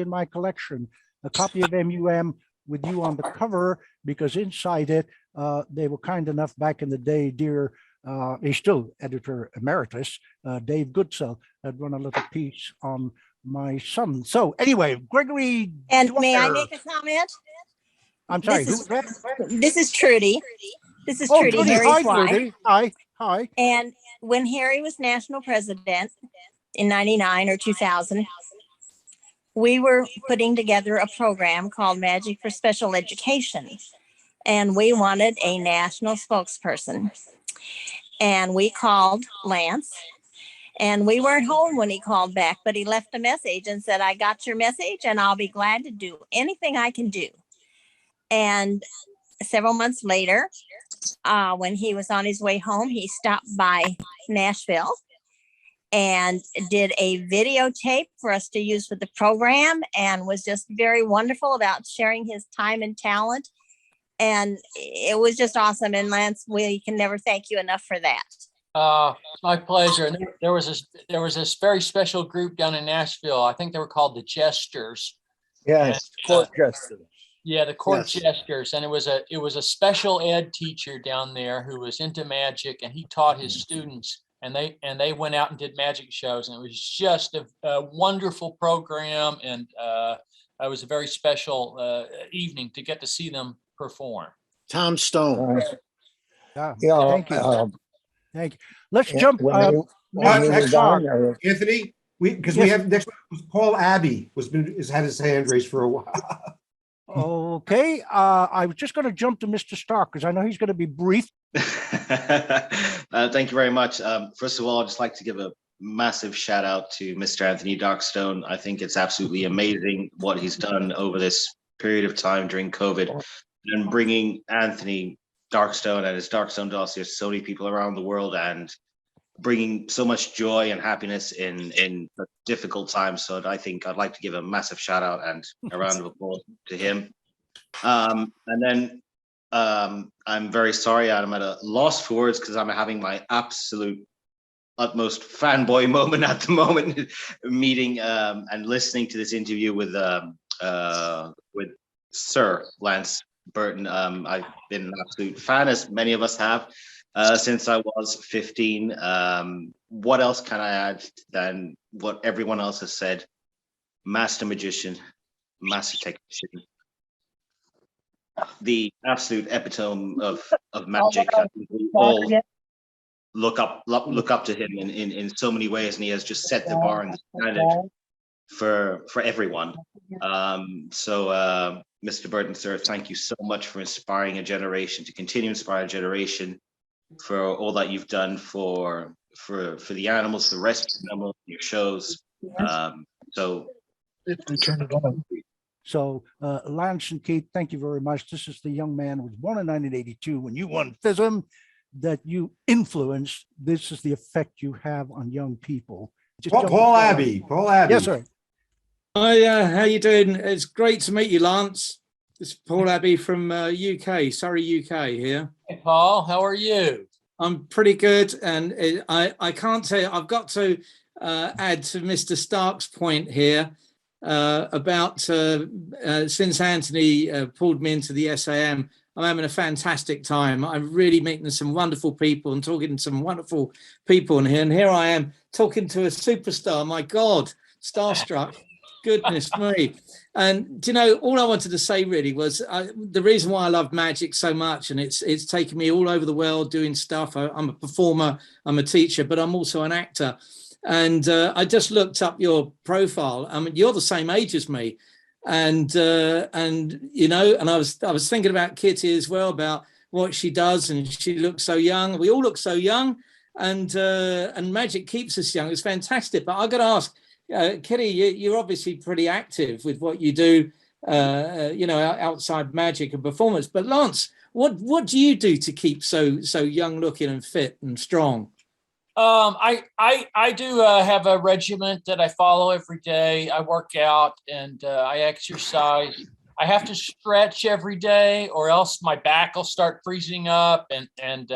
in my collection a copy of MUM with you on the cover, because inside it, they were kind enough back in the day, dear, he's still editor emeritus, Dave Goodsell, had run a little piece on my son. So anyway, Gregory. And may I Dwyer. make a comment? I'm sorry. This Who's is, that? this is Trudy. This is Oh, Trudy, Trudy. Harry's Hi, wife. Trudy. Hi. Hi. And when Harry was national president in 99 or 2000, we were putting together a program called Magic for Special Education. And we wanted a national spokesperson. And we called Lance. And we weren't home when he called back, but he left a message and said, I got your message and I'll be glad to do anything I can do. And several months later, when he was on his way home, he stopped by Nashville and did a videotape for us to use for the program and was just very wonderful about sharing his time and talent. And it was just awesome. And Lance, we can never thank you enough for that. My pleasure. And there was this very special group down in Nashville. I think they were called the Jesters. Yes, court jesters. Yeah, the court Yes. jesters. And it was a special ed teacher down there who was into magic, and he taught his students, and they went out and did magic shows, and it was just a wonderful program. And it was a very special evening to get to see them perform. Tom Stone. Yeah. Yeah, Thank you. Thank you. Let's jump. when you What? were Next down song. there, Anthony, because we Yes. have next one, Paul Abbey has had his hand raised for a while. Okay. I was just going to jump to Mr. Stark because I know he's going to be brief. Thank you very much. First of all, I'd just like to give a massive shout out to Mr. Anthony Darkstone. I think it's absolutely amazing what he's done over this period of time during COVID, and bringing Anthony Darkstone and his Darkstone Dossiers to so many people around the world, and bringing so much joy and happiness in difficult times. So I think I'd like to give a massive shout out and a round of applause to him. And then I'm very sorry, I'm at a loss for words because I'm having my absolute utmost fanboy moment at the moment, meeting and listening to this interview with Sir Lance Burton. I've been an absolute fan, as many of us have, since I was 15. What else can I add than what everyone else has said? Master magician, master technician, the absolute epitome of magic. I think we all look up to him in so many ways, and he has just set the bar and the standard for everyone. So Mr. Burton, sir, thank you so much for inspiring a generation, to continue inspiring a generation, for all that you've done for the animals, the rescue animals, your shows. So turn it on. So Lance and Keith, thank you very much. This is the young man who was born in 1982 when you won FISM that you influenced. This is the effect you have on young people. Just jump Paul forward. Abbey. Paul Abbey. Yes, sir. Hi, how you doing? It's great to meet you, Lance. This is Paul Abbey from UK, Surrey, UK here. Hey, Paul, how are you? I'm pretty good, and I can't tell you, I've got to add to Mr. Stark's point here about since Anthony pulled me into the SAM, I'm having a fantastic time. I'm really meeting some wonderful people and talking to some wonderful people in here. And here I am talking to a superstar. My God, starstruck. Goodness me. And, do you know, all I wanted to say really was the reason why I love magic so much, and it's taken me all over the world doing stuff. I'm a performer, I'm a teacher, but I'm also an actor. And I just looked up your profile. I mean, you're the same age as me. And you know, and I was thinking about Kitty as well, about what she does, and she looks so young. We all look so young, and magic keeps us young. It's fantastic. But I got to ask, Kitty, you're obviously pretty active with what you do, you know, outside magic and performance. But Lance, what do you do to keep so young looking and fit and strong? I do have a regiment that I follow every day. I work out and I exercise. I have to stretch every day, or else my back will start freezing up. And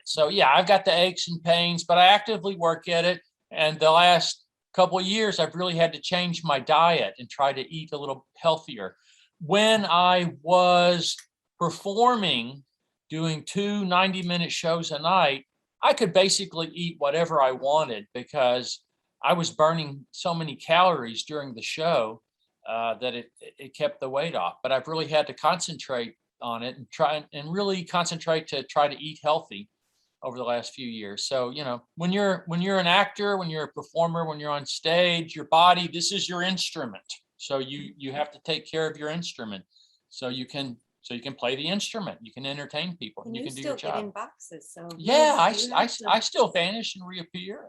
so, yeah, I've got the aches and pains, but I actively work at it. And the last couple of years, I've really had to change my diet and try to eat a little healthier. When I was performing, doing 2 90-minute shows a night, I could basically eat whatever I wanted because I was burning so many calories during the show that it kept the weight off. But I've really had to concentrate on it and try and really concentrate to try to eat healthy over the last few years. So, you know, when you're an actor, when you're a performer, when you're on stage, your body, this is your instrument. So you have to take care of your instrument so you can play the instrument. You can entertain people. And You you can do your still get in job. boxes, so. Yeah, you I still vanish and reappear.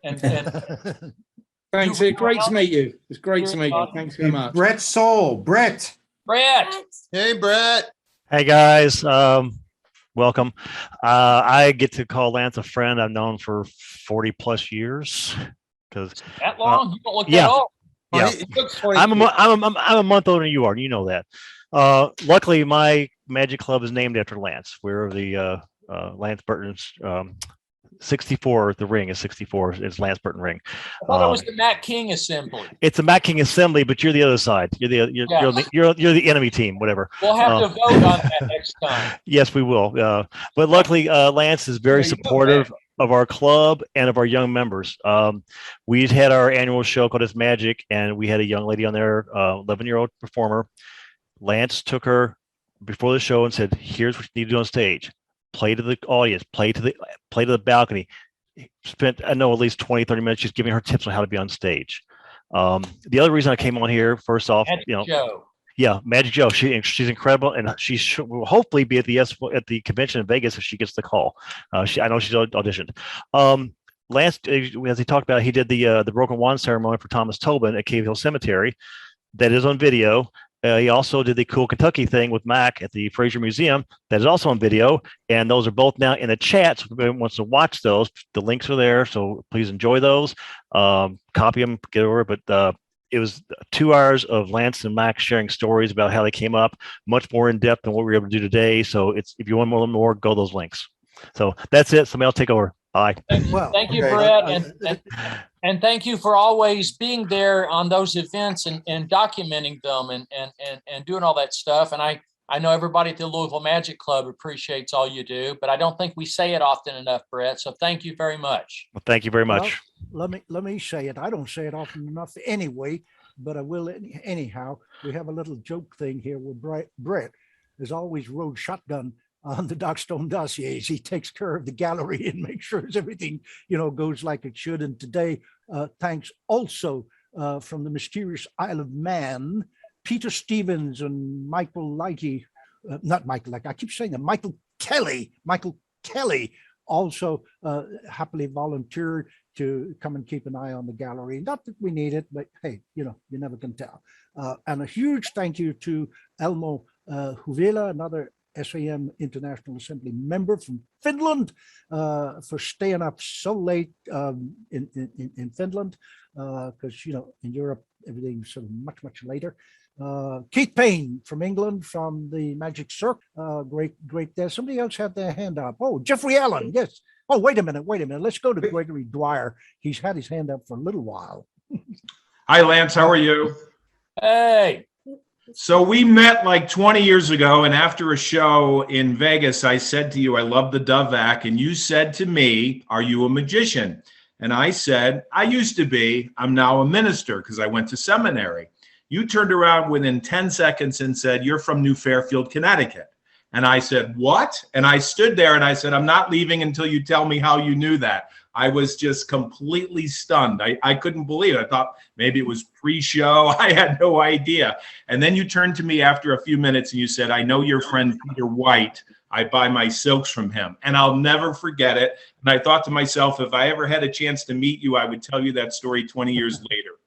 And Thanks. do- Great to meet you. It's great to meet you. Thanks very much. Brett Soul. Brett. Brett. Hey, Brett. Hey guys, welcome. I get to call Lance a friend I've known for 40 plus years. Because that long? You don't look yeah, that old. yeah. I'm a month older than you are. You know that. Luckily, my magic club is named after Lance. We're the Lance Burton's 64. The ring is 64. It's Lance Burton ring. I thought it was the Matt King Assembly. It's the Matt King Assembly, but you're the other side. You're the enemy team. Whatever. We'll have to vote on that next time. Yes, we will. But luckily, Lance is very supportive of our club and of our young members. We had our annual show called It's Magic, and we had a young lady on there, 11-year-old performer. Lance took her before the show and said, "Here's what you need to do on stage. Play to the audience, play to the balcony." Spent, I know, at least 20, 30 minutes just giving her tips on how to be on stage. The other reason I came on here, first off, Magic Joe. Yeah, Magic Joe. She's incredible, and she will hopefully be at the convention in Vegas if she gets the call. I know she's auditioned. Lance, as he talked about, he did the Broken Wand ceremony for Thomas Tobin at Cave Hill Cemetery. That is on video. He also did the Cool Kentucky thing with Mac at the Fraser Museum. That is also on video, and those are both now in the chat. So if anyone wants to watch those, the links are there. So please enjoy those. Copy them, get over. But it was 2 hours of Lance and Mac sharing stories about how they came up, much more in depth than what we were able to do today. So if you want more, go those links. So that's it. Somebody else take over. Bye. Thank you, Brett, and thank you for always being there on those events and documenting them and doing all that stuff. And I know everybody at the Louisville Magic Club appreciates all you do, but I don't think we say it often enough, Brett. So thank you very much. Well, thank you very much. Well, let me say it. I don't say it often enough anyway, but I will anyhow. We have a little joke thing here where Brett has always rode shotgun on the Darkstone Dossiers. He takes care of the gallery and makes sure everything, goes like it should. And today, thanks also from the mysterious Isle of Man, Peter Stevens and Michael Lighty, not Michael, like I keep saying that, Michael Kelly also happily volunteered to come and keep an eye on the gallery. Not that we need it, but hey, you never can tell. And a huge thank you to Elmo Huvila, another SAM International Assembly member from Finland, for staying up so late in Finland, because in Europe everything's sort of much later. Keith Payne from England, from the Magic Circle, great there. Somebody else had their hand up. Oh, Jeffrey Allen, yes. Oh, wait a minute. Let's go to Gregory Dwyer. He's had his hand up for a little while. Hi, Lance. How are you? Hey. So we met like 20 years ago, and after a show in Vegas, I said to you, I love the Dove Act, and you said to me, are you a magician? And I said, I used to be. I'm now a minister because I went to seminary. You turned around within 10 seconds and said, you're from New Fairfield, Connecticut. And I said, what? And I stood there and I said, I'm not leaving until you tell me how you knew that. I was just completely stunned. I couldn't believe it. I thought maybe it was pre-show. I had no idea. And then you turned to me after a few minutes and you said, I know your friend Peter White. I buy my silks from him. And I'll never forget it. And I thought to myself, if I ever had a chance to meet you, I would tell you that story 20 years later.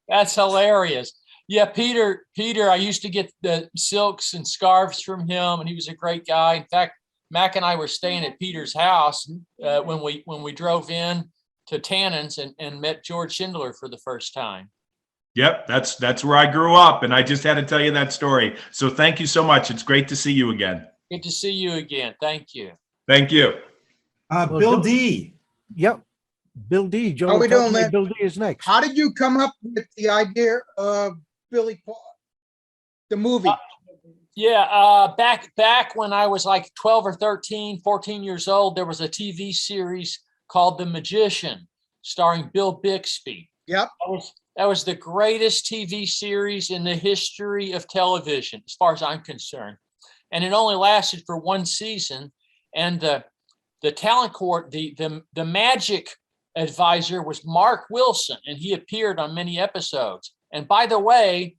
That's hilarious. Yeah, Peter, I used to get the silks and scarves from him, and he was a great guy. In fact, Mac and I were staying at Peter's house when we drove in to Tannen's and met George Schindler for the first time. Yep, that's where I grew up, and I just had to tell you that story. So thank you so much. It's great to see you again. Good to see you again. Thank you. Thank you. Bill D. Yep. Bill D. Joe, how we doing, man? Bill D is next. How did you come up with the idea of Billy Paul, the movie? Back when I was like 12 or 13, 14 years old, there was a TV series called The Magician, starring Bill Bixby. Yep. That was the greatest TV series in the history of television, as far as I'm concerned. And it only lasted for one season. And the talent court, the magic advisor was Mark Wilson, and he appeared on many episodes. And by the way,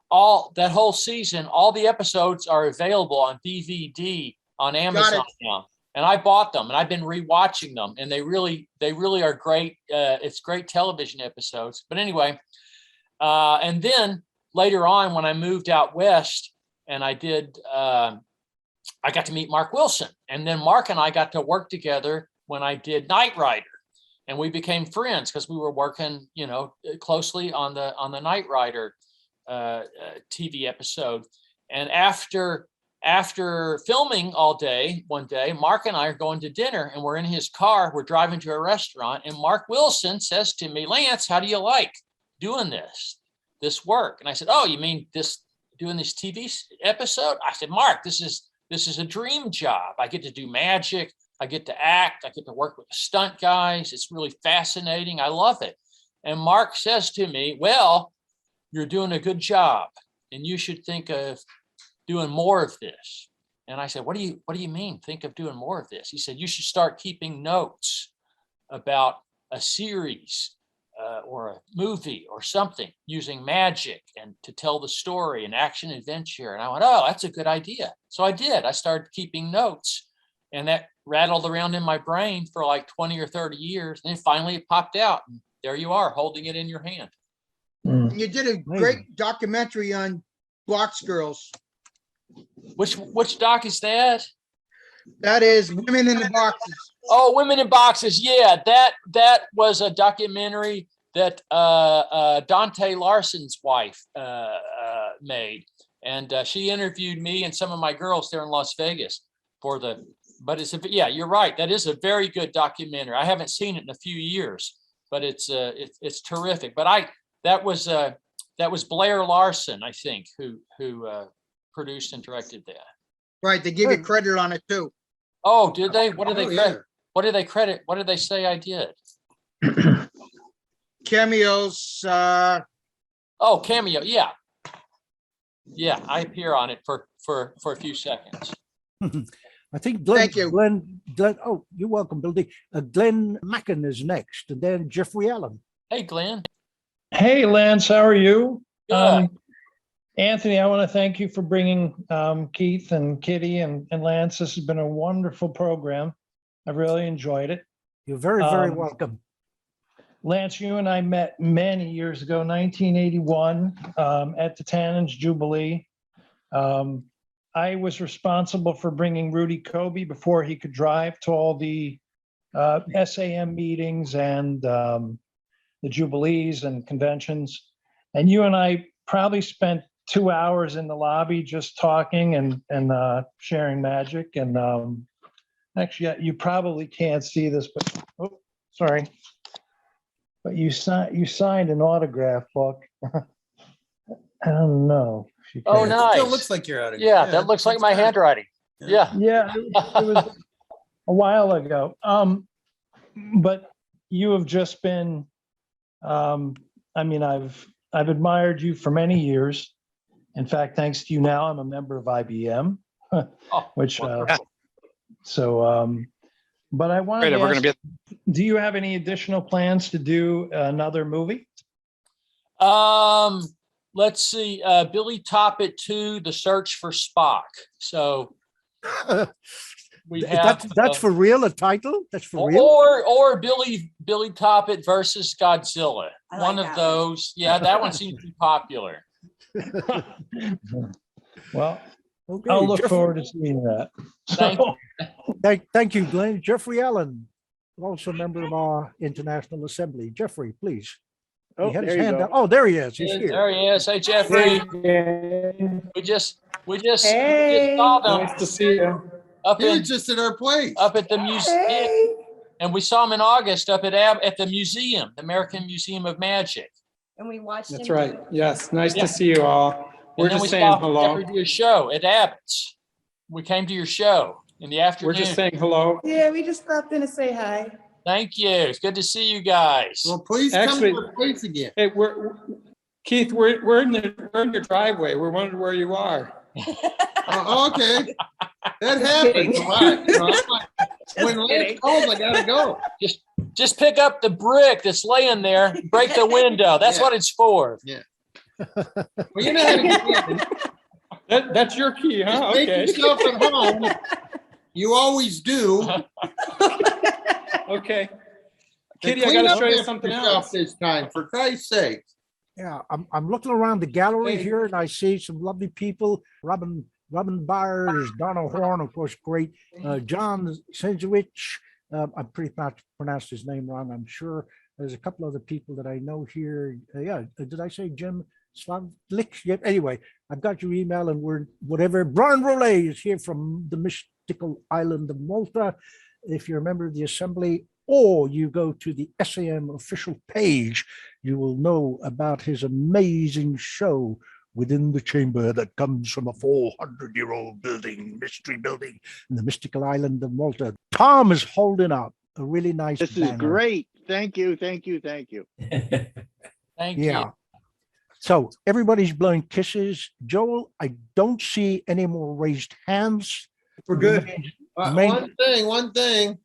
all that whole season, all the episodes are available on DVD on Amazon now. And I bought them, and I've been rewatching them, and they really are great. It's great television episodes. But anyway, and then later on, when I moved out west, and I got to meet Mark Wilson, and then Mark and I got to work together when I did Knight Rider, and we became friends because we were working, closely on the Knight Rider TV episode. And after filming all day, one day, Mark and I are going to dinner, and we're in his car. We're driving to a restaurant, and Mark Wilson says to me, "Lance, how do you like doing this work?" And I said, "Oh, you mean doing this TV episode?" I said, "Mark, this is a dream job. I get to do magic. I get to act. I get to work with the stunt guys. It's really fascinating. I love it." And Mark says to me, "Well, you're doing a good job, and you should think of doing more of this." And I said, what do you mean, think of doing more of this? He said, "You should start keeping notes about a series or a movie or something using magic and to tell the story and action adventure." And I went, "Oh, that's a good idea." So I did. I started keeping notes, and that rattled around in my brain for like 20 or 30 years. And then finally it popped out, and there you are holding it in your hand. You did a great documentary on Box Girls. Which doc is that? That is Women in the Boxes. Oh, Women in Boxes. Yeah, that was a documentary that Dante Larson's wife made. And she interviewed me and some of my girls there in Las Vegas but you're right. That is a very good documentary. I haven't seen it in a few years, but it's terrific. But that was Blair Larson, I think, who produced and directed that. Right, they give you credit on it too. Oh, did they? What did they credit? Yeah. What did they credit? What did they say I did? Cameos. Oh, cameo. Yeah, I appear on it for a few seconds. I think Thank you. Glenn. Oh, you're welcome, Bill D. Glenn Mackin is next, and then Jeffrey Allen. Hey, Glenn. Hey, Lance, how are you? Good. Anthony, I want to thank you for bringing Keith and Kitty and Lance. This has been a wonderful program. I've really enjoyed it. You're very, very welcome. Lance, you and I met many years ago, 1981, at the Tannins Jubilee. I was responsible for bringing Rudy Kobe before he could drive to all the SAM meetings and the Jubilees and conventions. And you and I probably spent 2 hours in the lobby just talking and sharing magic. And actually, you probably can't see this, but sorry. But you signed an autograph book. I don't know. Oh, nice. It still looks like you're out of Yeah, that looks like my handwriting. Yeah. Yeah, it was a while ago. But you have just been, I've admired you for many years. In fact, thanks to you now, I'm a member of IBM, which, but I wanted to ask, do you have any additional plans to do another movie? Let's see, Billy Toppet 2, The Search for Spock. So we have that's for real, a title? That's for real? Or Billy Toppet versus Godzilla. One of those. Yeah, that one seems to be popular. Well, okay, I'll look forward to seeing that. Thank you, Glenn. Jeffrey Allen, also a member of our International Assembly. Jeffrey, please. Oh, He had his there you hand go. up. Oh, there he is. He's here. There he is. Hey, Jeffrey. We just saw them. Nice to see you. He was just at our place. Up at the museum. And we saw him in August up at the museum, the American Museum of Magic. And we watched That's him right. do it. Yes, nice to see you all. We're And then just we saying saw hello. Jeffrey do a show at Abbott's. We came to your show in the afternoon. We're just saying hello. Yeah, we just stopped in to say hi. Thank you. It's good to see you guys. Well, please Actually- come to our place again. Hey, Keith, we're in your driveway. We're wondering where you are. Okay. That happens a lot. You know, I'm like, when Lance calls, I gotta go. Just pick up the brick that's laying there, break the window. That's Yeah. what it's for. Yeah. Well, you know how to get in. That's your key, huh? Make Okay. yourself at home. You always do. Okay. And Kitty, I clean gotta up show you after something yourself else. this time, for Christ's sake. Yeah, I'm looking around the gallery Hey. here and I see some lovely people. Robin Byers, Donna Horn, of course, great. John Sinjewicz, I'm pretty much pronounced his name wrong, I'm sure. There's a couple other people that I know here. Yeah, did I say Jim Slavlik? Yeah, anyway, I've got your email and we're whatever. Brian Rollet is here from the mystical island of Malta. If you're a member of the assembly or you go to the SAM official page, you will know about his amazing show Within the Chamber that comes from a 400-year-old building, mystery building in the mystical island of Malta. Tom is holding up a really nice This is banner. great. Thank you. Thank you. Thank you. Thank Yeah. you. So everybody's blowing kisses. Joel, I don't see any more raised hands. We're good. Main- One thing.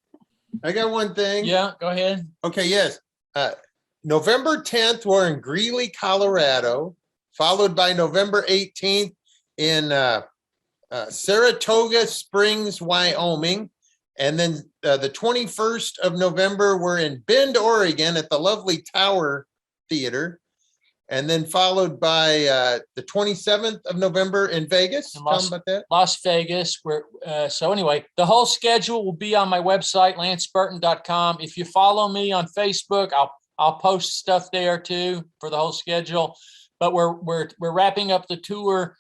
I got one thing. Yeah, go ahead. Okay, yes. November 10th, we're in Greeley, Colorado, followed by November 18th in Saratoga Springs, Wyoming. And then the 21st of November, we're in Bend, Oregon at the lovely Tower Theater. And then followed by the 27th of November in Vegas. Tell them about that. Las Vegas. So anyway, the whole schedule will be on my website, lanceburton.com. If you follow me on Facebook, I'll post stuff there too for the whole schedule. But we're wrapping up the tour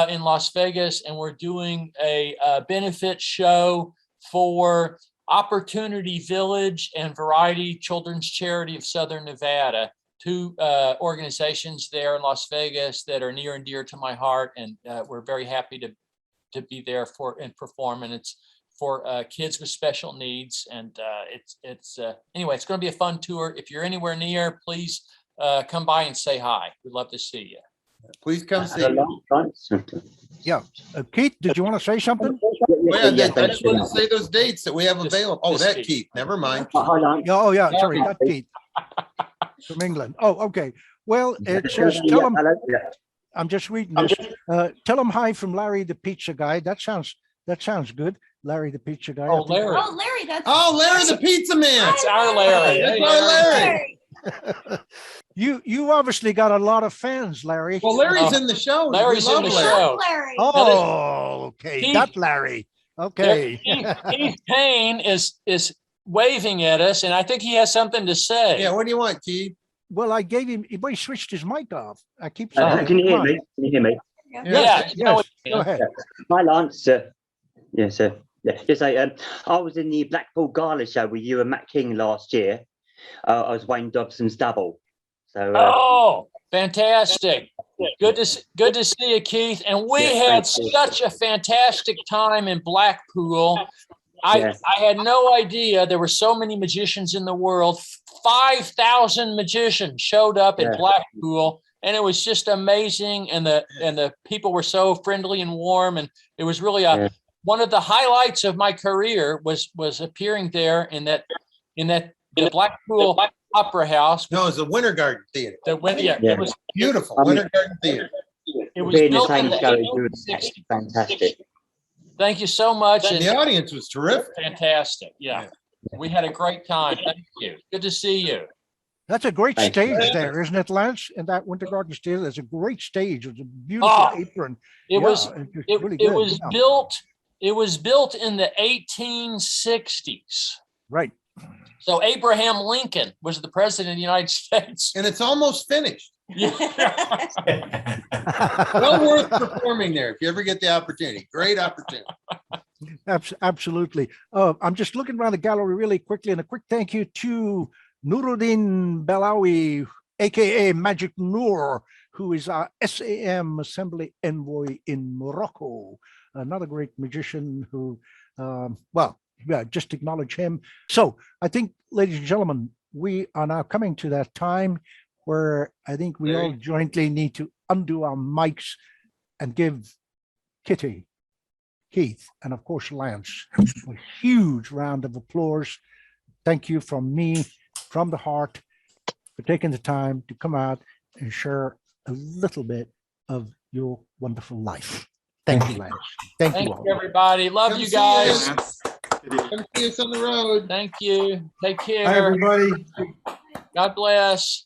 in Las Vegas, and we're doing a benefit show for Opportunity Village and Variety Children's Charity of Southern Nevada. Two organizations there in Las Vegas that are near and dear to my heart, and we're very happy to be there and perform. And it's for kids with special needs, and anyway, it's going to be a fun tour. If you're anywhere near, please come by and say hi. We'd love to see you. Please come see. Yeah, Keith, did you want to say something? I just want to say those dates that we have available. Oh, that Keith. Never mind. Oh yeah, sorry, not Keith from England. Oh, okay. Well, it says tell him. I'm just reading this. Tell him hi from Larry the Pizza Guy. That sounds good. Larry the Pizza Guy. Oh, Larry. Oh, Larry, that's. Oh, Larry the Pizza Man. It's our Larry. That's Hey, our Larry. You obviously got a lot of fans, Larry. Well, Larry's in the show. We Larry's in love the Larry. show. Larry. Oh, okay. Keith- That Larry. Okay. Keith Payne is waving at us, and I think he has something to say. Yeah, what do you want, Keith? Well, I gave him. He switched his mic off. I keep saying. Can you hear Come on. me? Can you hear me? Yeah. Yes. Go ahead. Hi, Lance. Yes, sir. Yeah, just say, I was in the Blackpool Gala show with you and Matt King last year. I was Wayne Dobson's double. So. Oh, fantastic. Good to see you, Keith. And we had such a fantastic time in Blackpool. I had no idea there were so many magicians in the world. 5,000 magicians showed up in Blackpool, and it was just amazing. And the people were so friendly and warm, and it was really one of the highlights of my career was appearing there in the Blackpool Opera House. No, it's the Winter Garden Theater. It was Beautiful. Winter Garden Theater. It was Being the built same in the show as you was 1860s. fantastic. Thank you so much. And the audience was terrific. Fantastic. Yeah. We had a great time. Thank you. Good to see you. That's a great Thank you. stage there, isn't it, Lance? In that Winter Garden Theater, there's a great stage. It's a beautiful apron. It was really good. It was built in the 1860s. Right. So Abraham Lincoln was the president of the United States. And it's almost finished. Yeah. Well worth performing there if you ever get the opportunity. Great opportunity. Absolutely. I'm just looking around the gallery really quickly, and a quick thank you to Nuruddin Belawi, aka Magic Noor, who is our SAM Assembly Envoy in Morocco. Another great magician who, just acknowledge him. So I think, ladies and gentlemen, we are now coming to that time where I think we all jointly need to undo our mics and give Kitty, Keith, and of course Lance a huge round of applause. Thank you from me, from the heart, for taking the time to come out and share a little bit of your wonderful life. Thank you, Lance. Thank you all. everybody. Love Come you see guys. us. Come see us on the road. Thank you. Take care. Hi, everybody. God bless.